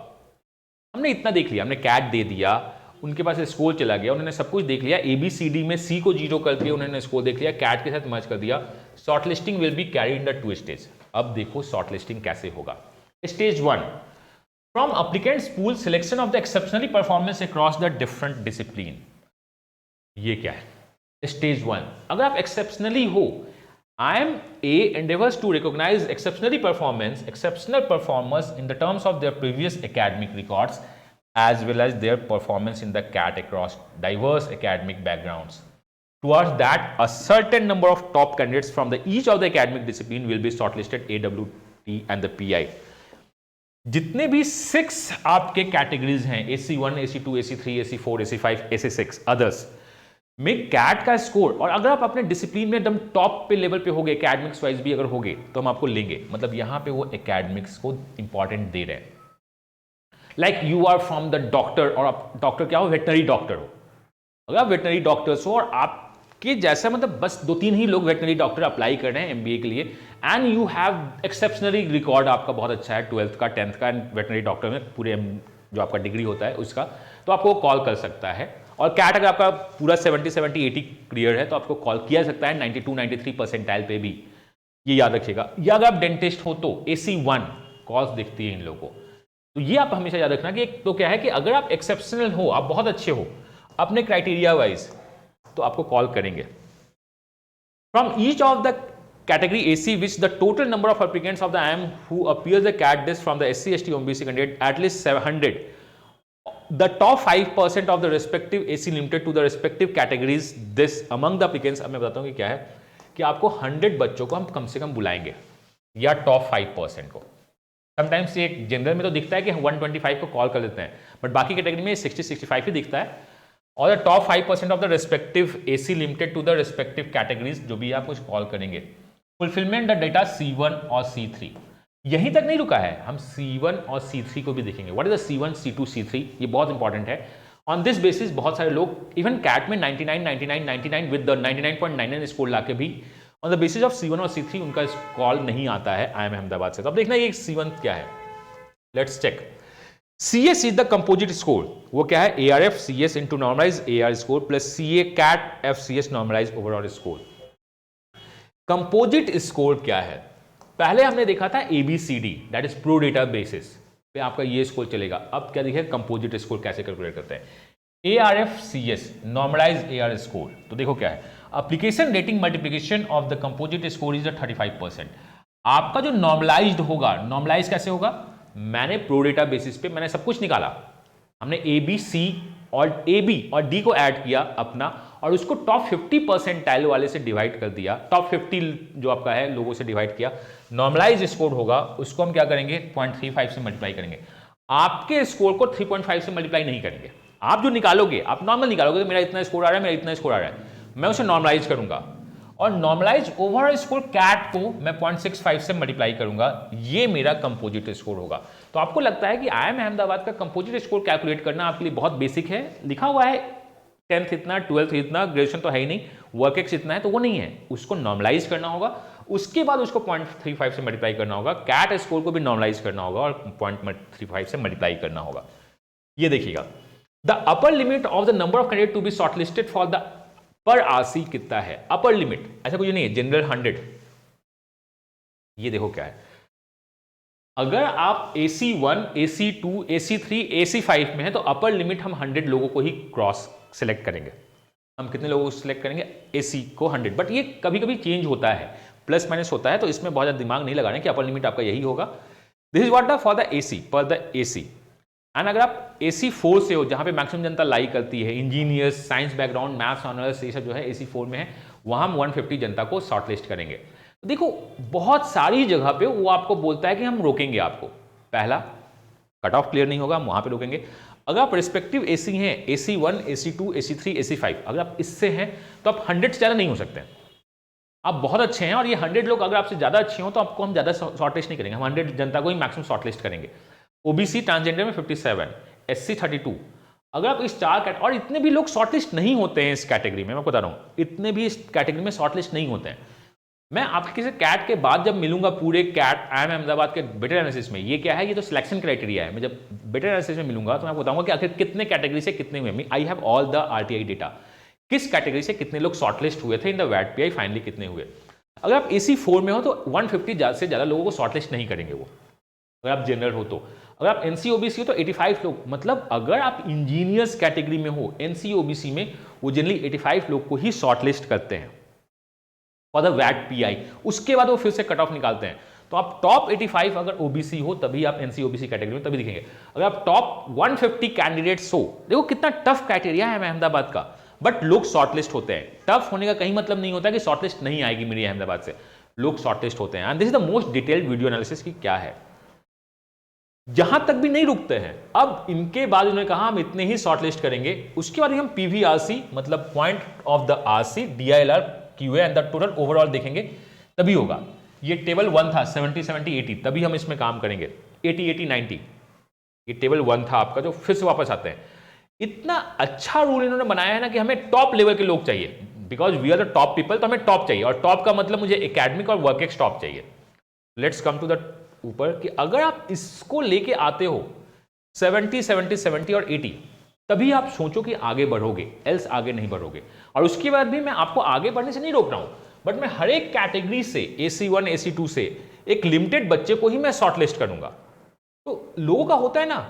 हमने इतना देख लिया, हमने कैट दे दिया, उनके पास स्कोर चला गया, उन्होंने सब कुछ देख लिया। ABCD में C को 0 करके उन्होंने स्कोर देख लिया, कैट के साथ मर्ज कर दिया। Short listing will be carry in the 2 stage. अब देखो शॉर्ट लिस्टिंग कैसे होगा। Stage 1, from applicants pool selection of the exceptionally performance across the different discipline। ये क्या है स्टेज 1। अगर आप एक्सेप्शनली हो, IIMA endeavors to recognize exceptional performers in the terms of their previous academic records as well as their performance in the CAT across diverse academic backgrounds. Towards that, a certain number of top candidates from each of the academic discipline will be shortlisted AWT and the PI। जितने भी 6 आपके categories हैं, AC1, AC2, AC3, AC4, AC5, AC6 others में cat का score, और अगर आप अपने डिसिप्लिन में एकदम टॉप पे लेवल पे होगे, एकेडमिक्स वाइज भी अगर होगे, तो हम आपको लेंगे। मतलब यहां पे वो एकेडमिक्स को इंपॉर्टेंट दे रहे हैं। Like you are from the doctor, और आप डॉक्टर क्या हो, वेटनरी डॉक्टर हो। अगर आप वेटनरी डॉक्टर्स हो और आपके जैसा मतलब बस 2-3 ही लोग वेटनरी डॉक्टर अप्लाई कर रहे हैं MBA के लिए, and you have exceptionally record, आपका बहुत अच्छा है 12th का 10th का वेटनरी डॉक्टर में पूरे जो आपका डिग्री होता है उसका, तो आपको कॉल कर सकता है। और कैट अगर आपका पूरा 70-80 क्लियर है तो आपको कॉल किया सकता है 92-93 परसेंटाइल पे भी, ये याद रखिएगा। या अगर आप डेंटिस्ट हो तो AC1 कॉल्स दिखती है इन लोगों को। तो ये आप हमेशा याद रखना कि एक तो क्या है कि अगर आप एक्सेप्शनल हो, आप बहुत अच्छे हो अपने क्राइटेरिया वाइज, तो आपको कॉल करेंगे। From each of the category AC which the total number of applicants of the IIM who appears the CAT list from the SC, ST, OBC candidate at least 700, the top 5% of the respective AC limited to the respective categories this among the applicants। अब मैं बताता हूँ कि क्या है कि आपको 100 बच्चों को हम कम से कम बुलाएंगे, या टॉप 5% को। समटाइम्स ये जनरल में तो दिखता है कि 125 को कॉल कर लेते हैं, बट बाकी कैटेगरी में 60-65 ही दिखता है। और the top 5% of the respective AC limited to the respective categories, जो भी आप कुछ कॉल करेंगे। फुलफिलमेंट द डेटा C1 और C3, यहीं तक नहीं रुका है, हम C1 और C3 को भी देखेंगे। What is the C1, C2, C3, ये बहुत इंपॉर्टेंट है। ऑन दिस बेसिस बहुत सारे लोग इवन कैट में 99 विद द 99.99 स्कोर लाके भी on the basis of C1 और C3 उनका कॉल नहीं आता है IIM अहमदाबाद से। तो अब देखना ये C1 क्या है, let's check. CS is the composite score, वो क्या है, ARF CS into normalise AR score plus CA CAT FCS normalise overall score. Composite score क्या है, पहले हमने देखा था ABCD, that is pro data basis पे आपका ये स्कोर चलेगा। अब क्या देखिए कंपोजिट स्कोर कैसे कैलकुलेट करते हैं। ARF CS normalise AR score, तो देखो क्या है, application rating multiplication of the composite score is 35%। आपका जो नॉर्मलाइज्ड होगा, नॉर्मलाइज कैसे होगा, मैंने प्रो डेटा बेसिस पे मैंने सब कुछ निकाला, हमने ABC और AB और D को ऐड किया अपना, और उसको टॉप 50 परसेंटाइल वाले से डिवाइड कर दिया, टॉप 50 जो आपका है लोगों से डिवाइड किया। नॉर्मलाइज स्कोर होगा, उसको हम क्या करेंगे 0.35 से मल्टीप्लाई करेंगे। आपके स्कोर को 3.5 से मल्टीप्लाई नहीं करेंगे, आप जो निकालोगे, आप नॉर्मल निकालोगे, तो मेरा इतना स्कोर आ रहा है, मेरा इतना स्कोर आ रहा है, मैं उसे नॉर्मलाइज करूंगा, और नॉर्मलाइज ओवरऑल स्कोर कैट को मैं 0.65 से मल्टीप्लाई करूंगा, ये मेरा कंपोजिट स्कोर होगा। तो आपको लगता है कि IIM अहमदाबाद का कंपोजिट स्कोर कैलकुलेट करना आपके लिए बहुत बेसिक है, लिखा हुआ है 10th इतना, 12th इतना, ग्रेजुएशन तो है ही नहीं, वर्क एक्स इतना है, तो वो नहीं है, उसको नॉर्मलाइज करना होगा, उसके बाद उसको 0.35 से मल्टीप्लाई करना होगा, कैट स्कोर को भी नॉर्मलाइज करना होगा और 0.35 से मल्टीप्लाई करना होगा। ये देखिएगा, the upper limit of the number of candidate to be shortlisted for the per RC कितना है, अपर लिमिट ऐसा कुछ नहीं है, जनरल 100। ये देखो क्या है, अगर आप AC1, AC2, AC3, AC5 में है तो अपर लिमिट हम 100 लोगों को ही क्रॉस सेलेक्ट करेंगे। हम कितने लोगों को सिलेक्ट करेंगे, AC को 100, बट ये कभी कभी चेंज होता है, प्लस माइनस होता है, तो इसमें बहुत ज्यादा दिमाग नहीं लगाना कि अपर लिमिट आपका यही होगा। This is what the for the AC, पर द AC। एंड अगर आप AC4 से हो, जहां पे मैक्सिमम जनता लाइक करती है, engineers, science background, maths honours, ये सब जो है AC4 में है, वहां हम 150 जनता को शॉर्टलिस्ट करेंगे। तो देखो बहुत सारी जगह पे वो आपको बोलता है कि हम रोकेंगे आपको, पहला कट ऑफ क्लियर नहीं होगा, हम वहां पे रोकेंगे। अगर आप रिस्पेक्टिव AC हैं, AC1, AC2, AC3, AC5, अगर आप इससे हैं तो आप 100 से ज्यादा नहीं हो सकते, आप बहुत अच्छे हैं, और ये 100 लोग अगर आपसे ज्यादा अच्छे हो तो आपको हम ज्यादा शॉर्टलिस्ट नहीं करेंगे, हम 100 जनता को ही मैक्सिमम शॉर्टलिस्ट करेंगे। OBC ट्रांसजेंडर में 57, SC 32, अगर आप इस 4 कैट, और इतने भी लोग शॉर्टलिस्ट नहीं होते हैं इस कैटेगरी में, मैं बता रहा हूं, इतने भी इस कैटेगरी में शॉर्टलिस्ट नहीं होते हैं। मैं आपके से कैट के बाद जब मिलूंगा पूरे कैट IIM अहमदाबाद के बेटर एनालिसिस में, ये क्या है, ये तो सिलेक्शन क्राइटेरिया है, मैं जब बेटर एनालिसिस में मिलूंगा तो मैं बताऊंगा कि आखिर कितने कैटेगरी से कितने हुए। I have all the RTI data, किस कैटेगरी से कितने लोग शॉर्टलिस्ट हुए थे इन द WATPI, फाइनली कितने हुए। अगर आप AC4 में हो तो 150 से ज्यादा लोगों को शॉर्टलिस्ट नहीं करेंगे वो, अगर आप जनरल हो तो। अगर आप NC OBC हो तो 85 लोग, मतलब अगर आप इंजीनियर्स कैटेगरी में हो NC OBC में, वो जनरली 85 लोग को ही शॉर्टलिस्ट करते हैं फॉर द WATPI, उसके बाद वो फिर से कट ऑफ निकालते हैं। तो आप टॉप 85 अगर OBC हो तभी आप NC OBC कैटेगरी में तभी दिखेंगे। अगर आप टॉप 150 कैंडिडेट्स हो, देखो कितना टफ क्राइटेरिया है अहमदाबाद का, बट लोग शॉर्टलिस्ट होते हैं। टफ होने का कहीं मतलब नहीं होता कि शॉर्टलिस्ट नहीं आएगी मेरी अहमदाबाद से, लोग शॉर्टलिस्ट होते हैं। And this is the most detailed video analysis की क्या है। यहां तक भी नहीं रुकते हैं। अब इनके बाद उन्होंने कहा हम इतने ही शॉर्टलिस्ट करेंगे, उसके बाद हम पीवीआरसी मतलब point of the RC, DILR, QA and the total overall देखेंगे तभी होगा। ये टेबल 1 था 70 70 80, तभी हम इसमें काम करेंगे 80 80 90। ये टेबल 1 था आपका, जो फिर से वापस आते हैं। इतना अच्छा रूल इन्होंने बनाया है ना कि हमें टॉप लेवल के लोग चाहिए, because we are the top people, तो हमें टॉप चाहिए, और टॉप का मतलब मुझे एकेडमिक और वर्क एक्स टॉप चाहिए। लेट्स कम टू द ऊपर कि अगर आप इसको लेके आते हो 70 70 70 और 80, तभी आप सोचो कि आगे बढ़ोगे, एल्स आगे नहीं बढ़ोगे। और उसके बाद भी मैं आपको आगे बढ़ने से नहीं रोक रहा हूं, बट मैं हर एक कैटेगरी से AC1 AC2 से एक लिमिटेड बच्चे को ही मैं शॉर्टलिस्ट करूंगा। तो लोगों का होता है ना,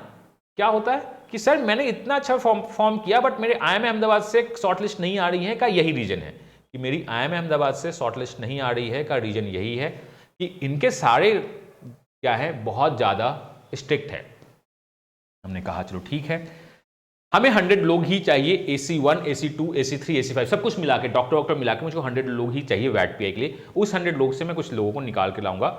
क्या होता है कि सर मैंने इतना अच्छा फॉर्म किया बट मेरे IIM अहमदाबाद से शॉर्टलिस्ट नहीं आ रही है, का यही रीजन है कि मेरी IIM अहमदाबाद से शॉर्टलिस्ट नहीं आ रही है, का रीजन यही है कि इनके सारे क्या है, बहुत ज्यादा स्ट्रिक्ट है। हमने कहा चलो ठीक है, हमें 100 लोग ही चाहिए, AC1 AC2 AC3 AC5 सब कुछ मिला के, डॉक्टर मिला के मुझको 100 लोग ही चाहिए वैट पीआई के लिए। उस 100 लोग से मैं कुछ लोगों को निकाल के लाऊंगा।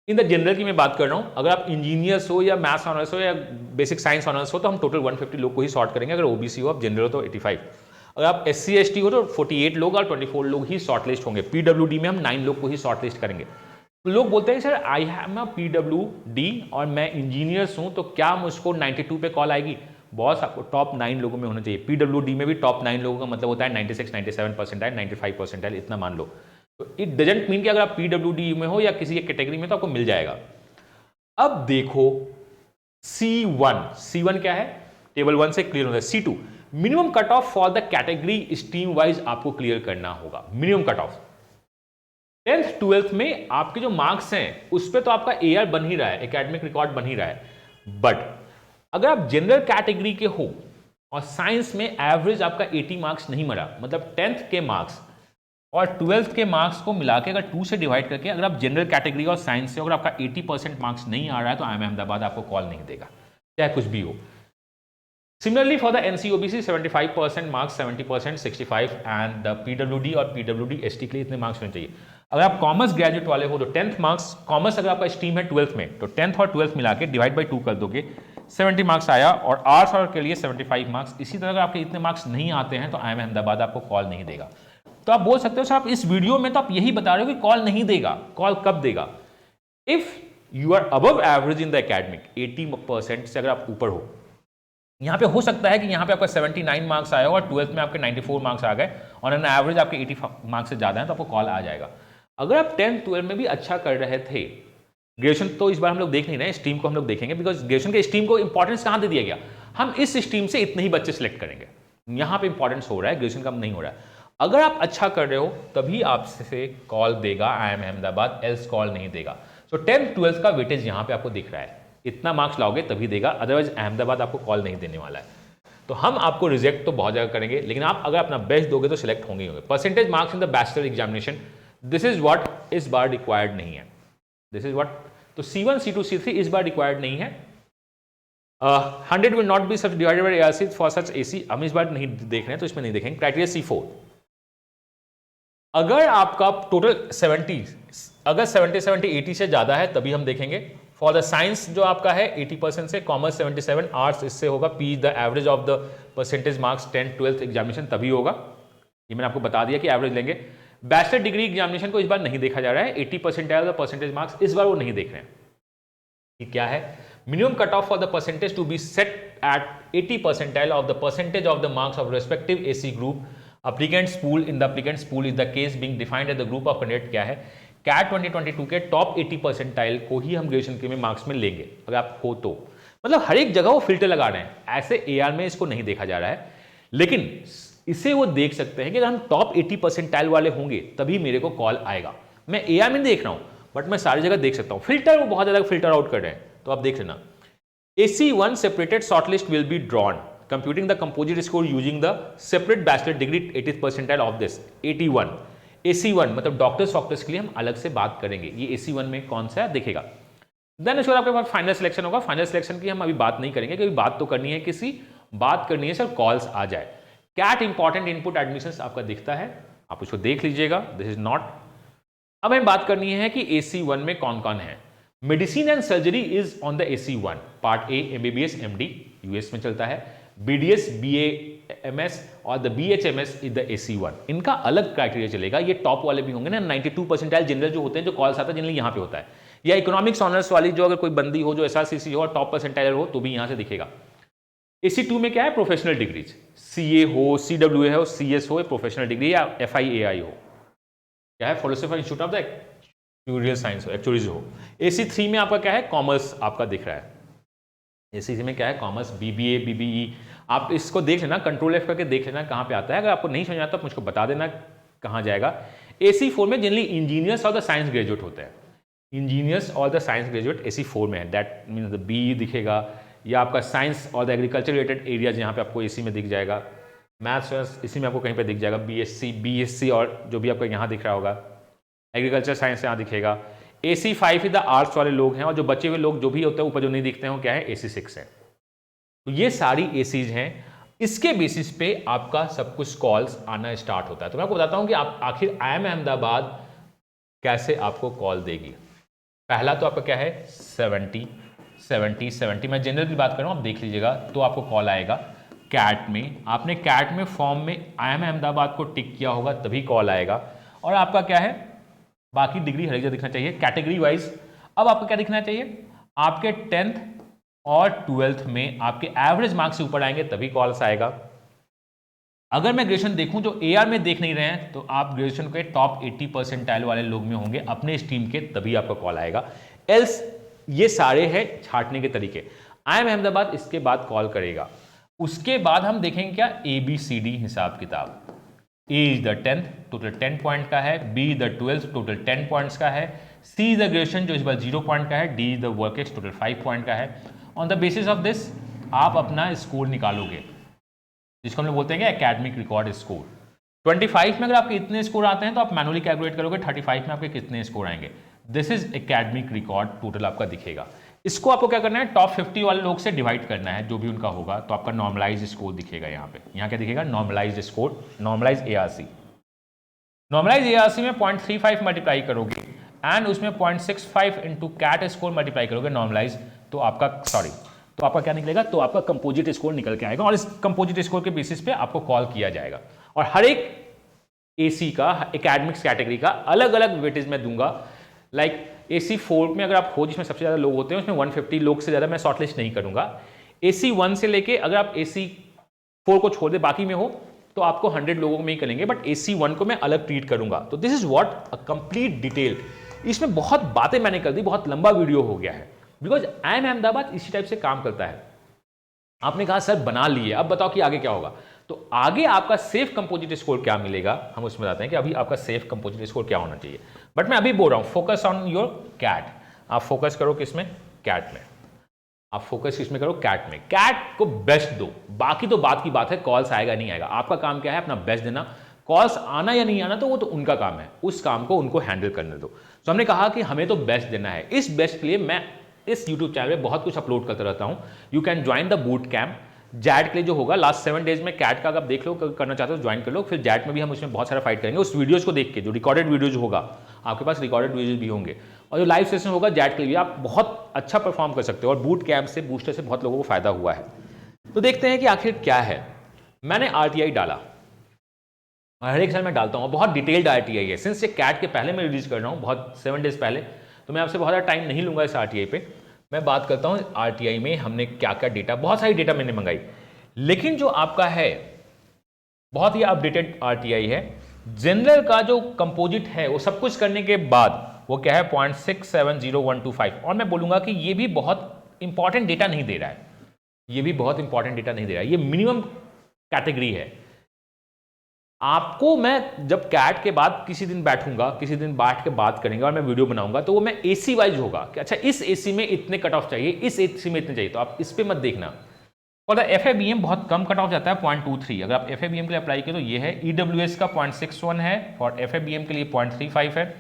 इन द जनरल की मैं बात कर रहा हूं, अगर आप इंजीनियर्स हो या मैथ्स ऑनर्स हो या बेसिक साइंस ऑनर्स हो तो हम टोटल 150 लोग को ही सॉर्ट करेंगे। अगर ओबीसी हो, आप जनरल हो तो 85, अगर आप SC ST हो तो 48 लोग और 24 लोग ही शॉर्टलिस्ट होंगे। PWD में हम 9 लोग को ही शॉर्टलिस्ट करेंगे। तो लोग बोलते हैं sir I have a PWD और मैं इंजीनियर्स हूं, तो क्या मुझको 92 पे कॉल आएगी? बॉस आपको टॉप 9 लोगों में होना चाहिए। PWD में भी टॉप 9 लोगों का मतलब होता है 96 97 परसेंटाइल 95 परसेंटाइल, इतना मान लो। तो इट डजंट मीन कि अगर आप PWD में हो या किसी एक कैटेगरी में तो आपको मिल जाएगा। अब देखो C1 क्या है, टेबल 1 से क्लियर होता है। C2 minimum cut off for the category stream wise आपको क्लियर करना होगा, minimum cut of. 10th 12th में आपके जो मार्क्स हैं उस पर तो आपका AR बन ही रहा है, एकेडमिक रिकॉर्ड बन ही रहा है, बट अगर आप जनरल कैटेगरी के हो और साइंस में एवरेज आपका 80 मार्क्स नहीं मरा, मतलब 10th के मार्क्स और 12th के मार्क्स को मिला के अगर 2 से डिवाइड करके अगर आप जनरल कैटेगरी और साइंस से अगर आपका 80% मार्क्स नहीं आ रहा है तो IIM अहमदाबाद आपको कॉल नहीं देगा, चाहे कुछ भी हो। Similarly for the NCOBC 75% marks, 70% 65 and the PWD और PWD ST के लिए इतने मार्क्स होने चाहिए। अगर आप कॉमर्स ग्रेजुएट वाले हो तो 10th मार्क्स, कॉमर्स अगर आपका स्ट्रीम है 12th में तो 10th और 12th मिला के डिवाइड बाई 2 कर दोगे, 70 मार्क्स आया, और आर्ट्स और के लिए 75 मार्क्स। इसी तरह अगर आपके इतने मार्क्स नहीं आते हैं तो IIM अहमदाबाद आपको कॉल नहीं देगा। तो आप बोल सकते हो सर आप इस वीडियो में तो आप यही बता रहे हो कि कॉल नहीं देगा, कॉल कब देगा? If you are above average in the academic, 80% से अगर आप ऊपर हो, यहां पे हो सकता है कि यहां पे आपका 79 मार्क्स आया हो और 12th में आपके 94 मार्क्स आ गए और एन एवरेज आपके 80 मार्क्स से ज्यादा है तो आपको कॉल आ जाएगा। अगर आप 10th 12th में भी अच्छा कर रहे थे, ग्रेजुएशन तो इस बार हम लोग देख नहीं रहे, स्ट्रीम को हम लोग देखेंगे, बिकॉज ग्रेजुएशन के स्ट्रीम को इंपॉर्टेंस कहां दे दिया गया, हम इस स्ट्रीम से इतने ही बच्चे सिलेक्ट करेंगे, यहां पे इंपॉर्टेंस हो रहा है, ग्रेजुएशन का नहीं हो रहा है। अगर आप अच्छा कर रहे हो तभी आपसे कॉल देगा IIM अहमदाबाद, एल्स कॉल नहीं देगा। सो 10th 12th का वेटेज यहां पे आपको दिख रहा है, इतना मार्क्स लाओगे तभी देगा, अदरवाइज अहमदाबाद आपको कॉल नहीं देने वाला है। तो हम आपको रिजेक्ट तो बहुत जगह करेंगे, लेकिन आप अगर अपना बेस्ट दोगे तो सिलेक्ट होंगे ही होंगे। Percentage marks in the bachelor examination, this is what is bar required नहीं है, दिस इज व्हाट। तो C1 C2 C3 इस बार रिक्वायर्ड नहीं है। 100 will not be such divided by ARC for such AC, हम इस बार नहीं देख रहे हैं तो इसमें नहीं देखेंगे। क्राइटेरिया C4, अगर आपका टोटल 70 अगर 70 70 80 से ज्यादा है तभी हम देखेंगे। फॉर द साइंस जो आपका है 80% से, कॉमर्स 77, आर्ट्स इससे होगा, P the average of the percentage marks 10th 12th examination तभी होगा, ये मैंने आपको बता दिया कि एवरेज लेंगे। बैचलर डिग्री एग्जामिनेशन को इस बार नहीं देखा जा रहा है, 80% ऑफ द परसेंटेज मार्क्स इस बार वो नहीं देख रहे हैं कि क्या है। Minimum cut off for the percentage to be set at 80% of the percentage of the marks of respective AC group applicants pool, in the applicants pool is the case being defined as the group of candidate क्या है, CAT 2022 के top 80% को ही हम graduation के में marks में लेंगे अगर आप हो तो। मतलब हर एक जगह वो फिल्टर लगा रहे हैं, ऐसे AR में इसको नहीं देखा जा रहा है, लेकिन इसे वो देख सकते हैं कि अगर हम टॉप 80% वाले होंगे तभी मेरे को कॉल आएगा। मैं AR में देख रहा हूं बट मैं सारी जगह देख सकता हूं, फिल्टर वो बहुत ज्यादा फिल्टर आउट कर रहे हैं, तो आप देख लेना। AC1 separated shortlist will be drawn computing the composite score using the separate bachelor degree 80% of this 81। AC1 मतलब डॉक्टर्स के लिए हम अलग से बात करेंगे, ये AC1 में कौन सा है देखेगा। देन उसके बाद आपके पास फाइनल सिलेक्शन होगा, फाइनल सिलेक्शन की हम अभी बात नहीं करेंगे क्योंकि बात तो करनी है किसी, बात करनी है सर कॉल्स आ जाए। कैट इंपॉर्टेंट इनपुट एडमिशंस आपका दिखता है, आप उसको देख लीजिएगा, दिस इज नॉट। अब हमें बात करनी है कि AC1 में कौन कौन है। Medicine and surgery is on the AC1, part A MBBS MD US में चलता है, BDS BAMS और the BHMS is the AC1। इनका अलग क्राइटेरिया चलेगा, ये टॉप वाले भी होंगे ना, 92 परसेंटाइल जनरल जो होते हैं, जो कॉल्स आता है जनरली यहाँ पे होता है, या इकोनॉमिक्स ऑनर्स वाली जो अगर कोई बंदी हो जो SRCC हो और टॉप परसेंटाइल हो तो भी यहाँ से दिखेगा। AC2 में क्या है, प्रोफेशनल डिग्रीज, CA हो, CWA हो, CS हो, प्रोफेशनल डिग्री, या FIAI हो, क्या है, philosopher institute of the actuarial science हो, एक्चुरीज हो। AC3 में आपका क्या है, कॉमर्स आपका दिख रहा है, AC3 में क्या है, कॉमर्स, BBA BBE, आप इसको देख लेना, कंट्रोल F करके देख लेना कहाँ पे आता है, अगर आपको नहीं समझ आता तो मुझको बता देना कहाँ जाएगा। AC4 में जनरली इंजीनियर्स और द साइंस ग्रेजुएट होते हैं, इंजीनियर्स और द साइंस ग्रेजुएट AC4 में है, दैट मीन्स द BE दिखेगा, या आपका साइंस और द एग्रीकल्चर रिलेटेड एरियाज यहाँ पे आपको AC में दिख जाएगा, मैथ्स इसी में आपको कहीं पे दिख जाएगा, BSc और जो भी आपको यहाँ दिख रहा होगा, एग्रीकल्चर साइंस यहाँ दिखेगा। AC5 द आर्ट्स वाले लोग हैं, और जो बचे हुए लोग जो भी होते हैं ऊपर जो नहीं दिखते हैं वो क्या है, AC6 है। तो ये सारी ACs हैं, इसके बेसिस पे आपका सब कुछ कॉल्स आना स्टार्ट होता है। तो मैं आपको बताता हूँ कि आप आखिर IIM अहमदाबाद कैसे आपको कॉल देगी। पहला तो आपका क्या है, 70 मैं जनरल की बात कर रहा हूँ, आप देख लीजिएगा, तो आपको कॉल आएगा कैट में, आपने कैट में फॉर्म में IIM अहमदाबाद को टिक किया होगा तभी कॉल आएगा। और आपका क्या है, बाकी डिग्री हर एक जगह दिखना चाहिए कैटेगरी वाइज। अब आपको क्या दिखना चाहिए, आपके 10th और 12th में आपके एवरेज मार्क्स से ऊपर आएंगे तभी कॉल्स आएगा। अगर मैं ग्रेजुएशन देखूं जो AR में देख नहीं रहे हैं, तो आप ग्रेजुएशन के टॉप 80 परसेंटाइल वाले लोग में होंगे अपने स्ट्रीम के, तभी आपका कॉल आएगा। एल्स ये सारे हैं छाटने के तरीके। IIM अहमदाबाद इसके बाद कॉल करेगा। उसके बाद हम देखेंगे क्या, ABCD हिसाब किताब। A is the 10th, total 10 point का है, B is the 12th, total 10 points का है, C इज द ग्रेजुएशन जो इस बार 0 पॉइंट का है, D is the work ex, total 5 point का है। On the basis of this आप अपना स्कोर निकालोगे, जिसको हम लोग बोलते हैं कि एकेडमिक रिकॉर्ड स्कोर। 25 में अगर आपके इतने स्कोर आते हैं तो आप मैनुअली कैलकुलेट करोगे 35 में आपके कितने स्कोर आएंगे। This is academic record total आपका दिखेगा। इसको आपको क्या करना है, टॉप 50 वाले लोग से डिवाइड करना है, जो भी उनका होगा, तो आपका नॉर्मलाइज स्कोर दिखेगा यहाँ पे। यहाँ क्या दिखेगा, normalise score, normalise ARC। Normalise ARC में 0.35 मल्टीप्लाई करोगे एंड उसमें 0.65 इंटू कैट स्कोर मल्टीप्लाई करोगे नॉर्मलाइज, तो आपका तो आपका क्या निकलेगा, तो आपका कंपोजिट स्कोर निकल के आएगा, और इस कंपोजिट स्कोर के बेसिस पे आपको कॉल किया जाएगा। और हर एक AC का, एकेडमिक्स कैटेगरी का अलग अलग वेटेज मैं दूंगा। लाइक AC4 में अगर आप हो जिसमें सबसे ज़्यादा लोग होते हैं, उसमें 150 लोग से ज़्यादा मैं शॉर्टलिस्ट नहीं करूंगा। AC1 से लेके अगर आप AC4 को छोड़ दे बाकी में हो तो आपको 100 लोगों में ही करेंगे, बट AC1 को मैं अलग ट्रीट करूंगा। तो this is what a complete detail. इसमें बहुत बातें मैंने कर दी, बहुत लंबा वीडियो हो गया है, बिकॉज IIM अहमदाबाद इसी टाइप से काम करता है। आपने कहा सर बना लिए, अब बताओ कि आगे क्या होगा। तो आगे आपका सेफ कंपोजिट स्कोर क्या मिलेगा, हम उसमें बताते हैं कि अभी आपका सेफ कंपोजिट स्कोर क्या होना चाहिए। बट मैं अभी बोल रहा हूं फोकस ऑन योर कैट। आप फोकस करो किसमें, कैट में। आप फोकस किसमें करो, कैट में। कैट को बेस्ट दो, बाकी तो बात की बात है, कॉल्स आएगा नहीं आएगा, आपका काम क्या है, अपना बेस्ट देना। कॉल्स आना या नहीं आना तो वो तो उनका काम है, उस काम को उनको हैंडल करने दो। तो हमने कहा कि हमें तो बेस्ट देना है। इस बेस्ट के लिए मैं इस YouTube चैनल पे बहुत कुछ अपलोड करता रहता हूं। You can join the boot camp. XAT के लिए जो होगा लास्ट 7 डेज में, कैट का अगर आप देख लो, करना चाहते हो ज्वाइन कर लो। फिर जैट में भी हम उसमें बहुत सारा फाइट करेंगे। उस वीडियोज को देख के, जो रिकॉर्डेड वीडियोज होगा, आपके पास रिकॉर्डेड वीडियोज भी होंगे, और जो लाइव सेशन होगा जैट के लिए, आप बहुत अच्छा परफॉर्म कर सकते हो। और बूट कैम्प से, बूस्टर से बहुत लोगों को फायदा हुआ है। तो देखते हैं कि आखिर क्या है। मैंने RTI डाला, हर एक साल मैं डालता हूँ, बहुत डिटेल्ड RTI है। सिंस ये कैट के पहले मैं रिलीज कर रहा हूँ, बहुत 7 डेज पहले, तो मैं आपसे बहुत ज़्यादा टाइम नहीं लूंगा इस RTI पे। मैं बात करता हूँ RTI में हमने क्या क्या डेटा, बहुत सारी डेटा मैंने मंगाई, लेकिन जो आपका है बहुत ही अपडेटेड RTI है। जनरल का जो कंपोजिट है वो सब कुछ करने के बाद वो क्या है 0.670125, और मैं बोलूंगा कि ये भी बहुत इंपॉर्टेंट डेटा नहीं दे रहा है, ये भी बहुत इंपॉर्टेंट डेटा नहीं दे रहा है, ये मिनिमम कैटेगरी है। आपको मैं जब कैट के बाद किसी दिन बैठूंगा, किसी दिन बैठ के बात करेंगे और मैं वीडियो बनाऊंगा, तो वो मैं AC वाइज होगा कि अच्छा इस AC में इतने कट ऑफ चाहिए, इस AC में इतने चाहिए, तो आप इस पे मत देखना। और FABM बहुत कम कट ऑफ जाता है 0.23। अगर आप FABM के लिए अप्लाई करें तो ये है। EWS का 0.61 है, और FABM के लिए 0.35 है।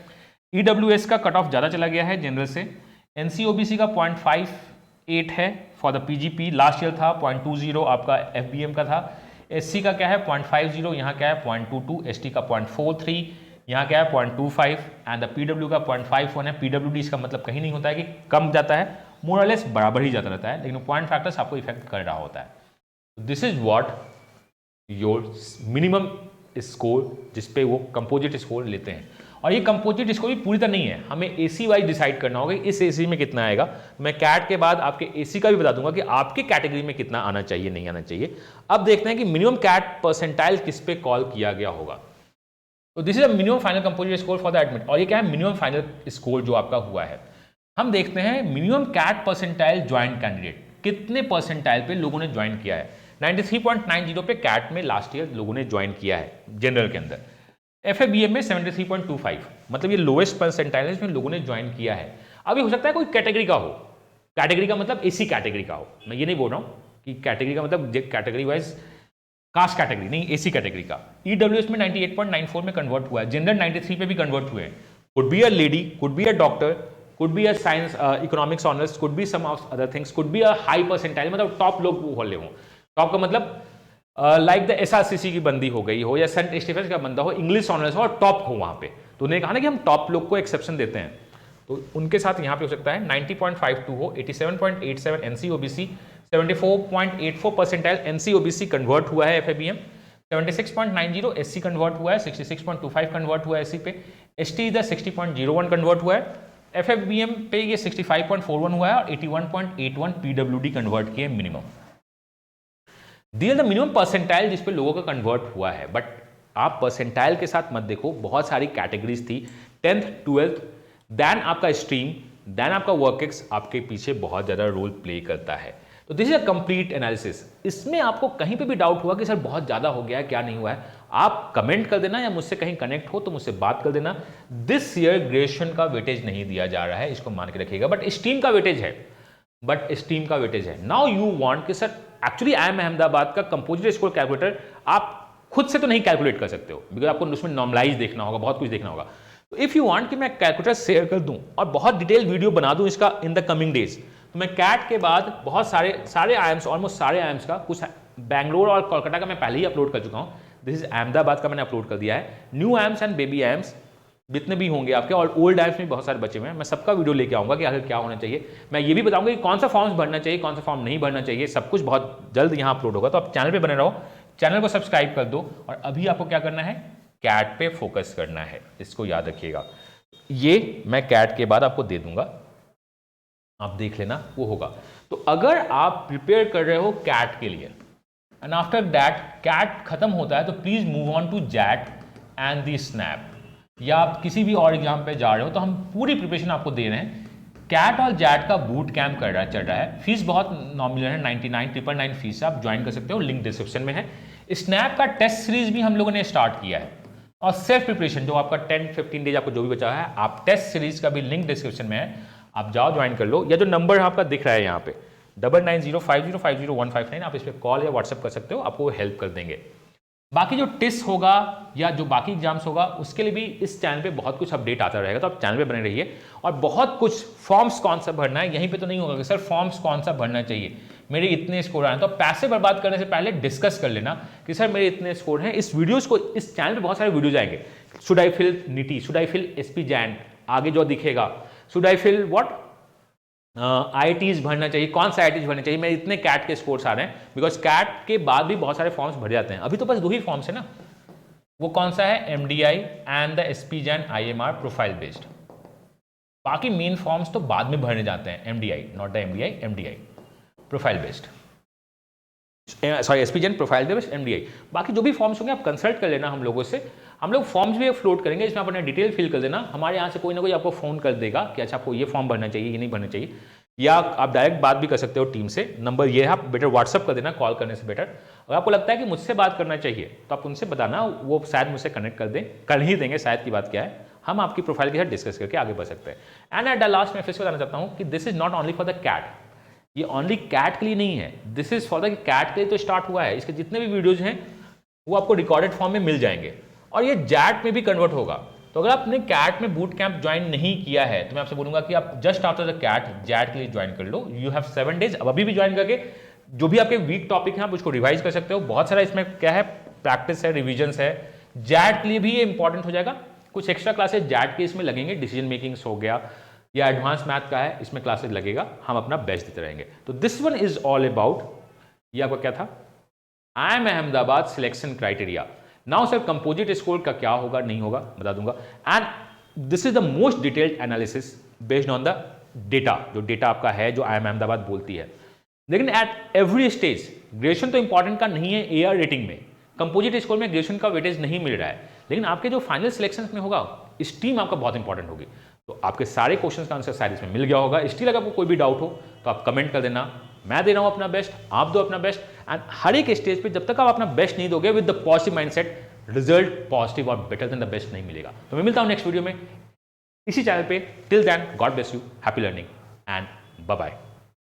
EWS का कट ऑफ ज़्यादा चला गया है जनरल से। NCOBC का 0.58 है for the PGP, last year था 0.20 आपका FBM का था। SC का क्या है 0.50, यहाँ क्या है 0.22, ST का 0.43, यहाँ क्या है 0.25 एंड द पीडब्ल्यू का 0.51 है। पीडब्ल्यूडी इसका मतलब कहीं नहीं होता है कि कम जाता है, मोर और लेस बराबर ही जाता रहता है, लेकिन पॉइंट फैक्टर्स आपको इफेक्ट कर रहा होता है। This is what your minimum score जिसपे वो कंपोजिट स्कोर लेते हैं। और ये कंपोजिट स्कोर भी पूरी तरह नहीं है, हमें एसी वाइज डिसाइड करना होगा इस एसी में कितना आएगा। मैं कैट के बाद आपके एसी का भी बता दूंगा कि आपके कैटेगरी में कितना आना चाहिए नहीं आना चाहिए। अब देखते हैं कि मिनिमम कैट परसेंटाइल किस पे कॉल किया गया होगा। तो this is a minimum final composite score for the admit. और ये क्या है, मिनिमम फाइनल स्कोर जो आपका हुआ है। हम देखते हैं minimum CAT percentile joint candidate कितने परसेंटाइल पे लोगों ने ज्वाइन किया है। 93.90 पे कैट में लास्ट ईयर लोगों ने ज्वाइन किया है जनरल के अंदर। एफएबीएम में 73.25, मतलब ये लोएस्ट परसेंटाइल है इसमें लोगों ने ज्वाइन किया है। अभी हो सकता है कोई कैटेगरी का हो, कैटेगरी का मतलब एसी कैटेगरी का हो, मैं ये नहीं बोल रहा हूँ कि कैटेगरी का मतलब कैटेगरी वाइज कास्ट कैटेगरी नहीं, एसी कैटेगरी का। ईडब्ल्यूएस में 98.94 में कन्वर्ट हुआ है, जनरल 93 पे भी कन्वर्ट हुए हैं। Could be a lady, could be a doctor, could be a science economics honours, could be some of other things, could be a high percentile, मतलब टॉप लोग वो वाले हों। टॉप का मतलब लाइक द एसआरसीसी की बंदी हो गई हो या सेंट स्टीफेंस का बंदा हो, इंग्लिश ऑनर्स हो और टॉप हो वहाँ पे, तो उन्होंने कहा ना कि हम टॉप लोग को एक्सेप्शन देते हैं, तो उनके साथ यहाँ पे हो सकता है 90.52 हो, 87.87 एनसीओबीसी, 74.84 परसेंटाइल एनसीओबीसी कन्वर्ट हुआ है एफएबीएम, 76.90 एससी कन्वर्ट हुआ है, 66.25 कन्वर्ट हुआ है एससी पे, एसटी इधर 60.01 कन्वर्ट हुआ है, एफएबीएम पे ये 65.41 हुआ है और 81.81 पीडब्ल्यूडी कन्वर्ट किए minimum. This the minimum percentile जिस पे लोगों का कन्वर्ट हुआ है। बट आप परसेंटाइल के साथ मत देखो, बहुत सारी कैटेगरीज थी 10th 12th, देन आपका स्ट्रीम, देन आपका वर्कएक्स आपके पीछे बहुत ज़्यादा रोल प्ले करता है। तो this is a complete analysis. इसमें आपको कहीं पे भी डाउट हुआ कि सर बहुत ज़्यादा हो गया है, क्या नहीं हुआ है, आप कमेंट कर देना या मुझसे कहीं कनेक्ट हो तो मुझसे बात कर देना। दिस ईयर ग्रेजुएशन का वेटेज नहीं दिया जा रहा है, इसको मान के रखिएगा, बट स्ट्रीम का वेटेज है, नाउ यू वांट कि सर एक्चुअली IIM अहमदाबाद का कंपोजिट स्कोर कैलकुलेटर आप खुद से तो नहीं कैलकुलेट कर सकते हो, बिकॉज आपको उसमें नॉर्मलाइज देखना होगा, बहुत कुछ देखना होगा। तो इफ यू वांट कि मैं कैलकुलेटर शेयर कर दूं और बहुत डिटेल वीडियो बना दूं इसका इन द कमिंग डेज, तो मैं कैट के बाद बहुत सारे IIMs, ऑलमोस्ट सारे IIMs का, कुछ बैंगलोर और कोलकाता का मैं पहले ही अपलोड कर चुका हूँ, दिस इज अहमदाबाद का मैंने अपलोड कर दिया है। New IIMs and baby IIMs जितने भी होंगे आपके, और ओल्ड IIMs में बहुत सारे बचे हुए हैं, मैं सबका वीडियो लेके आऊंगा कि आखिर क्या होना चाहिए। मैं ये भी बताऊंगा कि कौन सा फॉर्म्स भरना चाहिए, कौन सा फॉर्म नहीं भरना चाहिए, सब कुछ बहुत जल्द यहाँ अपलोड होगा। तो आप चैनल पे बने रहो, चैनल को सब्सक्राइब कर दो, और अभी आपको क्या करना है, कैट पे फोकस करना है, इसको याद रखिएगा। ये मैं कैट के बाद आपको दे दूंगा, आप देख लेना, वो होगा। तो अगर आप प्रिपेयर कर रहे हो कैट के लिए एंड आफ्टर दैट कैट खत्म होता है, तो please move on to XAT and the SNAP, या आप किसी भी और एग्जाम पे जा रहे हो, तो हम पूरी प्रिपरेशन आपको दे रहे हैं। कैट और जैट का बूट कैंप चल रहा है, फीस बहुत नॉमिनल है, 99,999 फीस है, आप ज्वाइन कर सकते हो, लिंक डिस्क्रिप्शन में है। स्नैप का टेस्ट सीरीज भी हम लोगों ने स्टार्ट किया है, और सेल्फ प्रिपरेशन जो आपका 10-15 डेज आपको जो भी बचा है, आप टेस्ट सीरीज का भी लिंक डिस्क्रिप्शन में है, आप जाओ ज्वाइन कर लो, या जो नंबर आपका दिख रहा है यहाँ पे 9905050159, आप इस पर कॉल या व्हाट्सएप कर सकते हो, आपको हेल्प कर देंगे। बाकी जो टेस्ट होगा या जो बाकी एग्जाम्स होगा, उसके लिए भी इस चैनल पे बहुत कुछ अपडेट आता रहेगा, तो आप चैनल पे बने रहिए। और बहुत कुछ फॉर्म्स कौन सा भरना है, यहीं पे तो नहीं होगा कि सर फॉर्म्स कौन सा भरना चाहिए, मेरे इतने स्कोर आए, तो पैसे बर्बाद करने से पहले डिस्कस कर लेना कि सर मेरे इतने स्कोर हैं। इस वीडियोस को, इस चैनल पे बहुत सारे वीडियोज आएंगे, should I fill neat, should I fill SP Jain, आगे जो दिखेगा, should I fill what IITs भरना चाहिए, कौन सा IITs भरना चाहिए, मेरे इतने कैट के स्कोर्स आ रहे हैं, बिकॉज कैट के बाद भी बहुत सारे फॉर्म्स भर जाते हैं। अभी तो बस 2 ही फॉर्म्स है ना, वो कौन सा है, MDI and the SP Jain IMR profile based. बाकी मेन फॉर्म्स तो बाद में भरने जाते हैं, MDI not the MDI, MDI profile based, sorry SP Jain profile based MDI। बाकी जो भी फॉर्म्स होंगे आप कंसल्ट कर लेना हम लोगों से, हम लोग फॉर्म्स भी फ्लोट करेंगे, इसमें आप अपना डिटेल फिल कर देना, हमारे यहाँ से कोई ना कोई आपको फोन कर देगा कि अच्छा आपको ये फॉर्म भरना चाहिए, ये नहीं भरना चाहिए, या आप डायरेक्ट बात भी कर सकते हो टीम से। नंबर ये है, आप बेटर व्हाट्सअप कर देना कॉल करने से बेटर। अगर आपको लगता है कि मुझसे बात करना चाहिए तो आप उनसे बताना, वो शायद मुझसे कनेक्ट कर दें, कर ही देंगे, शायद की बात क्या है, हम आपकी प्रोफाइल के साथ डिस्कस करके आगे बढ़ सकते हैं। एंड एट द लास्ट मैं फिर से बताना चाहता हूँ कि this is not only for the CAT, ये ओनली कैट के लिए नहीं है, this is for the CAT के लिए तो स्टार्ट हुआ है, इसके जितने भी वीडियोज हैं वो आपको रिकॉर्डेड फॉर्म में मिल जाएंगे, और ये जैट में भी कन्वर्ट होगा। तो अगर आपने कैट में बूट कैंप ज्वाइन नहीं किया है, तो मैं आपसे बोलूंगा कि आप just after the CAT XAT के लिए ज्वाइन कर लो, यू हैव 7 डेज। अब अभी भी ज्वाइन करके जो भी आपके वीक टॉपिक हैं आप उसको रिवाइज कर सकते हो, बहुत सारा इसमें क्या है, प्रैक्टिस है, रिविजन्स है, जैट के लिए भी ये इंपॉर्टेंट हो जाएगा, कुछ एक्स्ट्रा क्लासेस जैट के इसमें लगेंगे, डिसीजन मेकिंग्स हो गया या एडवांस मैथ का है, इसमें क्लासेस लगेगा, हम अपना बेस्ट देते रहेंगे। तो this one is all about, ये आपका क्या था, IIM Ahmedabad selection criteria. Now sir composite score का क्या होगा नहीं होगा बता दूंगा, and this is the most detailed analysis based on the data, जो डेटा आपका है जो IIM अहमदाबाद बोलती है। लेकिन एट एवरी स्टेज ग्रेजुएशन तो इंपॉर्टेंट का नहीं है AR रेटिंग में, कंपोजिट स्कोर में ग्रेजुएशन का वेटेज नहीं मिल रहा है, लेकिन आपके जो फाइनल सिलेक्शन में होगा स्ट्रीम आपका बहुत इंपॉर्टेंट होगी। तो आपके सारे क्वेश्चंस का आंसर शायद इसमें मिल गया होगा। स्टिल अगर आपको कोई भी डाउट हो तो आप कमेंट कर देना, मैं दे रहा हूं अपना बेस्ट, आप दो अपना बेस्ट, एंड हर एक स्टेज पे जब तक आप अपना बेस्ट नहीं दोगे with the positive mindset, result positive और बेटर देन द बेस्ट नहीं मिलेगा। तो मैं मिलता हूं नेक्स्ट वीडियो में इसी चैनल पे। Till then God bless you, happy learning and bye bye.